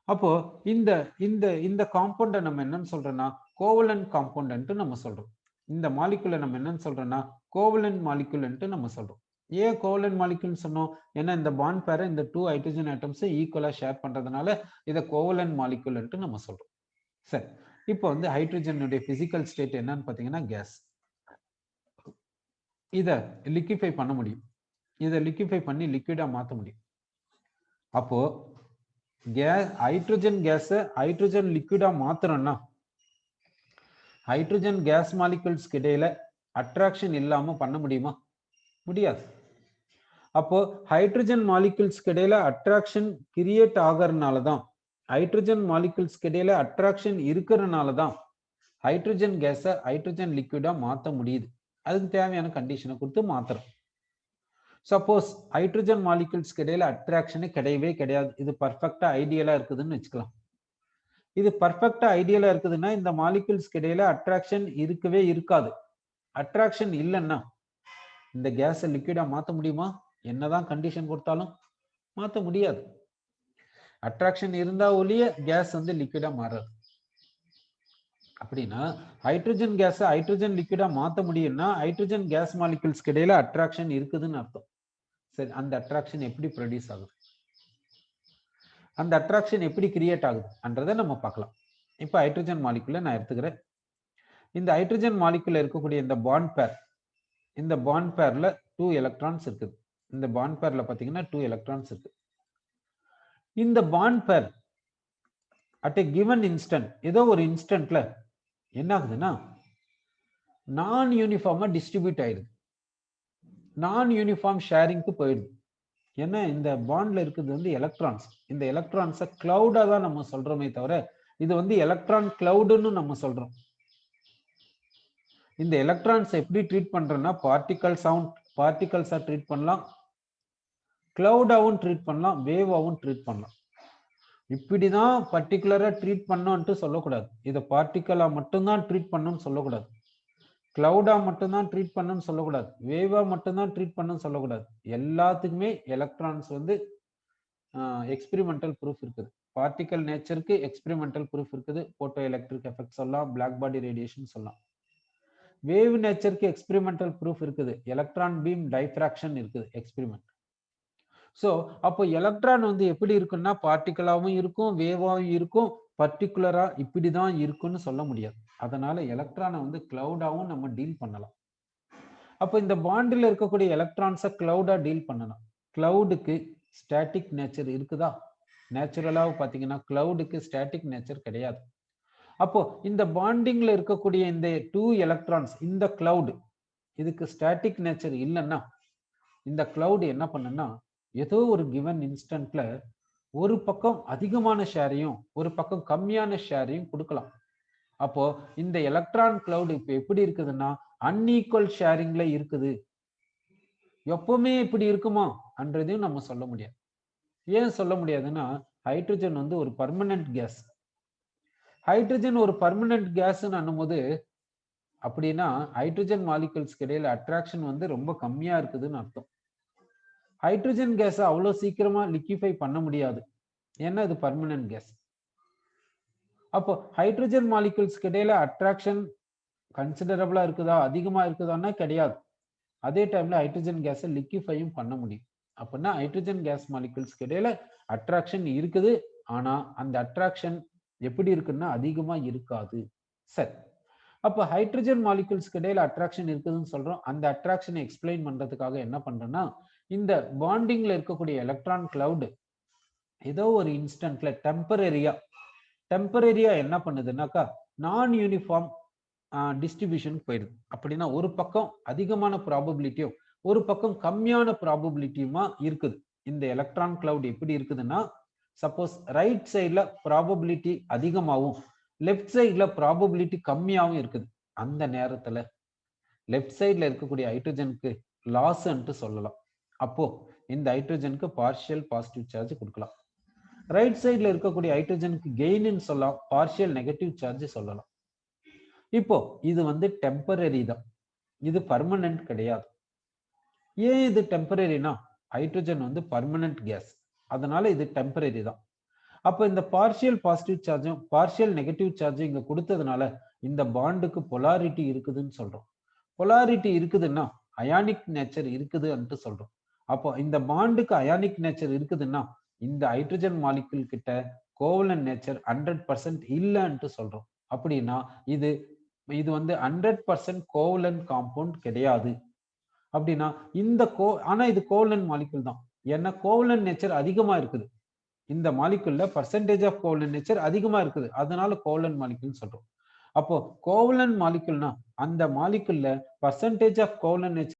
அப்போ இந்த இந்த இந்த காம்பவுண்ட நம்ம என்னன்னு சொல்றோம்னா கோவலன்ட் காம்பவுண்ட் நம்ம சொல்றோம். இந்த மாலிகுலை நம்ம என்னன்னு சொல்றோம்னா கோவலன்ட் மாலிகுல் நம்ம சொல்றோம். ஏன் கோவலன்ட் மாலிகுல் சொன்னோம்? ஏன்னா இந்த பாண்ட் பேரை இந்த 2 ஹைட்ரஜன் ஆட்டம்ஸ் ஈக்குவலா ஷேர் பண்றதுனால இதை கோவலன்ட் மாலிகுல் நம்ம சொல்றோம். சரி, இப்போ வந்து ஹைட்ரஜனுடைய பிசிக்கல் ஸ்டேட் என்னன்னு பாத்தீங்கன்னா கேஸ். இதை லிக்விஃபை பண்ண முடியும். இதை லிக்விஃபை பண்ணி லிக்விடா மாற்ற முடியும். அப்போ ஹைட்ரஜன் கேஸ ஹைட்ரஜன் லிக்விடா மாத்துறோம்னா ஹைட்ரஜன் கேஸ் மாலிகுல்ஸ்க்கு இடையில அட்ராக்ஷன் இல்லாம பண்ண முடியுமா? முடியாது. அப்போ ஹைட்ரஜன் மாலிகுல்ஸ்க்கு இடையில அட்ராக்ஷன் கிரியேட் ஆகறதுனால தான் ஹைட்ரஜன் மாலிகுல்ஸ்க்கு இடையில அட்ராக்ஷன் இருக்கிறதுனால தான் ஹைட்ரஜன் கேஸை ஹைட்ரஜன் லிக்விடா மாற்ற முடியுது. அதுக்கு தேவையான கண்டிஷனை கொடுத்து மாத்துறோம். சப்போஸ் ஹைட்ரஜன் மாலிகுல்ஸ்க்கு இடையில அட்ராக்ஷனே கிடையவே கிடையாது, இது பர்ஃபெக்டா ஐடியலா இருக்குதுன்னு வச்சுக்கலாம். இது பர்ஃபெக்டா ஐடியலா இருக்குதுன்னா இந்த மாலிகுல்ஸ்க்கு இடையில அட்ராக்ஷன் இருக்கவே இருக்காது. அட்ராக்ஷன் இல்லைன்னா இந்த கேஸை லிக்விடா மாற்ற முடியுமா? என்னதான் கண்டிஷன் கொடுத்தாலும் மாற்ற முடியாது. அட்ராக்ஷன் இருந்தா ஒழிய கேஸ் வந்து லிக்விடா மாறாது. அப்படின்னா ஹைட்ரஜன் கேஸை ஹைட்ரஜன் லிக்விடா மாற்ற முடியும்னா ஹைட்ரஜன் கேஸ் மாலிகுல்ஸ்க்கு இடையில அட்ராக்ஷன் இருக்குதுன்னு அர்த்தம். சரி, அந்த அட்ராக்ஷன் எப்படி ப்ரொடியூஸ் ஆகுது, அந்த அட்ராக்ஷன் எப்படி கிரியேட் ஆகுதுன்றதை நம்ம பார்க்கலாம். இப்போ ஹைட்ரஜன் மாலிகுலை நான் எடுத்துக்கிறேன். இந்த ஹைட்ரஜன் மாலிகுல இருக்கக்கூடிய இந்த பாண்ட் பேர், இந்த பாண்ட் பேர்ல 2 எலக்ட்ரான்ஸ் இருக்குது. இந்த பாண்ட் பேர்ல பாத்தீங்கன்னா 2 எலக்ட்ரான்ஸ் இருக்கு. இந்த பாண்ட் பேர் அட் எ கிவன் இன்ஸ்டன்ட், ஏதோ ஒரு இன்ஸ்டன்ட்ல என்ன ஆகுதுன்னா நான் யூனிஃபார்மா டிஸ்ட்ரிபியூட் ஆயிடுது, நான் யூனிஃபார்ம் ஷேரிங்க்கு போயிடுது. ஏன்னா இந்த பாண்ட்ல இருக்குது வந்து எலக்ட்ரான்ஸ். இந்த எலக்ட்ரான்ஸை கிளவுடா தான் நம்ம சொல்றோமே தவிர இது வந்து எலக்ட்ரான் கிளவுடுன்னு நம்ம சொல்றோம். இந்த எலக்ட்ரான்ஸ் எப்படி ட்ரீட் பண்றோம்னா பார்ட்டிகல்ஸா ட்ரீட் பண்ணலாம், கிளவுடாவும் ட்ரீட் பண்ணலாம், வேவாவும் ட்ரீட் பண்ணலாம். இப்படிதான் பர்டிகுலரா ட்ரீட் பண்ணோம்ட்டு சொல்லக்கூடாது. இதை பார்ட்டிகலா மட்டும்தான் ட்ரீட் பண்ணணும்னு சொல்லக்கூடாது, கிளவுடா மட்டும்தான் ட்ரீட் பண்ணணும்னு சொல்லக்கூடாது, வேவா மட்டும்தான் ட்ரீட் பண்ணணும்னு சொல்லக்கூடாது. எல்லாத்துக்குமே எலக்ட்ரான்ஸ் வந்து எக்ஸ்பெரிமெண்டல் ப்ரூஃப் இருக்குது. பார்ட்டிகல் நேச்சருக்கு எக்ஸ்பெரிமெண்டல் ப்ரூஃப் இருக்குது. போட்டோ எலக்ட்ரிக் எஃபெக்ட் சொல்லலாம், பிளாக் பாடி ரேடியேஷன் சொல்லலாம். வேவ் நேச்சருக்கு எக்ஸ்பெரிமெண்டல் ப்ரூஃப் இருக்குது. எலக்ட்ரான் பீம் டைஃப்ராக்ஷன் இருக்குது எக்ஸ்பெரிமெண்ட். ஸோ அப்போ எலக்ட்ரான் வந்து எப்படி இருக்குன்னா பார்ட்டிகலாவும் இருக்கும், வேவாவும் இருக்கும், பர்டிகுலரா இப்படிதான் இருக்குன்னு சொல்ல முடியாது. அதனால எலக்ட்ரானை வந்து கிளவுடாவும் நம்ம டீல் பண்ணலாம். அப்போ இந்த பாண்டில் இருக்கக்கூடிய எலக்ட்ரான்ஸை கிளவுடா டீல் பண்ணலாம். கிளவுடுக்கு ஸ்டாட்டிக் நேச்சர் இருக்குதா? நேச்சுரலாக பார்த்தீங்கன்னா கிளவுடுக்கு ஸ்டாட்டிக் நேச்சர் கிடையாது. அப்போ இந்த பாண்டிங்ல இருக்கக்கூடிய இந்த 2 எலக்ட்ரான்ஸ், இந்த கிளவுட், இதுக்கு ஸ்டாட்டிக் நேச்சர் இல்லைன்னா இந்த கிளவுட் என்ன பண்ணுன்னா ஏதோ ஒரு கிவன் இன்ஸ்டன்ட்ல ஒரு பக்கம் அதிகமான ஷேரையும் ஒரு பக்கம் கம்மியான ஷேரையும் கொடுக்கலாம். அப்போ இந்த எலக்ட்ரான் கிளவுட் இப்ப எப்படி இருக்குதுன்னா அன்ஈக்குவல் ஷேரிங்ல இருக்குது. எப்பவுமே இப்படி இருக்குமா என்றதையும் நம்ம சொல்ல முடியாது. ஏன் சொல்ல முடியாதுன்னா ஹைட்ரஜன் வந்து ஒரு பர்மனன்ட் கேஸ். ஹைட்ரஜன் ஒரு பர்மனன்ட் கேஸ்ன்னு அண்ணும்போது அப்படின்னா ஹைட்ரஜன் மாலிகுல்ஸ்க்கு இடையில அட்ராக்ஷன் வந்து ரொம்ப கம்மியா இருக்குதுன்னு அர்த்தம். ஹைட்ரஜன் கேஸை அவ்வளோ சீக்கிரமா லிக்விஃபை பண்ண முடியாது, ஏன்னா இது பர்மனன்ட் கேஸ். அப்போ ஹைட்ரஜன் மாலிகுல்ஸ்க்கு இடையில அட்ராக்ஷன் கன்சிடரபிளா இருக்குதா, அதிகமா இருக்குதான்னா கிடையாது. அதே டைம்ல ஹைட்ரஜன் கேஸை லிக்விஃபையும் பண்ண முடியும். அப்படின்னா ஹைட்ரஜன் கேஸ் மாலிகுல்ஸ்க்கு இடையில அட்ராக்ஷன் இருக்குது, ஆனா அந்த அட்ராக்ஷன் எப்படி இருக்குன்னா அதிகமா இருக்காது. சரி, அப்போ ஹைட்ரஜன் மாலிகுல்ஸ்க்கு இடையில அட்ராக்ஷன் இருக்குதுன்னு சொல்றோம். அந்த அட்ராக்ஷனை எக்ஸ்பிளைன் பண்றதுக்காக என்ன பண்றோம்னா இந்த பாண்டிங்ல இருக்கக்கூடிய எலக்ட்ரான் கிளவுட் ஏதோ ஒரு இன்ஸ்டன்ட்ல டெம்பரரியா என்ன பண்ணுதுன்னாக்கா நான் யூனிஃபார்ம் டிஸ்ட்ரிபியூஷன் போயிடுது. அப்படின்னா ஒரு பக்கம் அதிகமான ப்ராபபிலிட்டியும் ஒரு பக்கம் கம்மியான ப்ராபபிலிட்டியுமா இருக்குது. இந்த எலக்ட்ரான் கிளவுட் எப்படி இருக்குதுன்னா சப்போஸ் ரைட் சைட்ல ப்ராபபிலிட்டி அதிகமாகவும் லெஃப்ட் சைட்ல ப்ராபபிலிட்டி கம்மியாகவும் இருக்குது. அந்த நேரத்துல லெஃப்ட் சைட்ல இருக்கக்கூடிய ஹைட்ரஜனுக்கு லாஸ்ன்ட்டு சொல்லலாம். அப்போ இந்த ஹைட்ரஜனுக்கு பார்ஷியல் பாசிட்டிவ் சார்ஜ் கொடுக்கலாம். ரைட் சைட்ல இருக்கக்கூடிய ஹைட்ரஜனுக்கு கெயின்னு சொல்லலாம், பார்ஷியல் நெகட்டிவ் சார்ஜ் சொல்லலாம். இப்போ இது வந்து டெம்பரரி தான், இது பர்மனன்ட் கிடையாது. ஏன் இது டெம்பரரினா ஹைட்ரஜன் வந்து பர்மனன்ட் கேஸ், அதனால இது டெம்பரரி தான். அப்ப இந்த பார்ஷியல் பாசிட்டிவ் சார்ஜும் பார்ஷியல் நெகட்டிவ் சார்ஜும் இங்க கொடுத்ததுனால இந்த பாண்டுக்கு பொலாரிட்டி இருக்குதுன்னு சொல்றோம். பொலாரிட்டி இருக்குதுன்னா அயானிக் நேச்சர் இருக்குதுன்னு சொல்றோம். அப்போ இந்த பாண்டுக்கு அயானிக் நேச்சர் இருக்குதுன்னா இந்த ஹைட்ரஜன் மாலிகுல் கிட்ட கோவலன்ட் நேச்சர் 100% இல்லைன்ட்டு சொல்றோம். அப்படின்னா இது வந்து 100% கோவலன்ட் காம்பவுண்ட் கிடையாது. அப்படின்னா இந்த ஆனா இது கோவலன்ட் மாலிகுல் தான், ஏன்னா கோவலன்ட் நேச்சர் அதிகமா இருக்குது. இந்த மாலிகுல்ல பர்சன்டேஜ் ஆஃப் கோவலன்ட் நேச்சர் அதிகமா இருக்குது, அதனால கோவலன்ட் மாலிகுல் சொல்றோம். அப்போ கோவலன்ட் மாலிகுல்னா அந்த மாலிகுல்ல பர்சன்டேஜ் ஆஃப் கோவலன்ட் நேச்சர்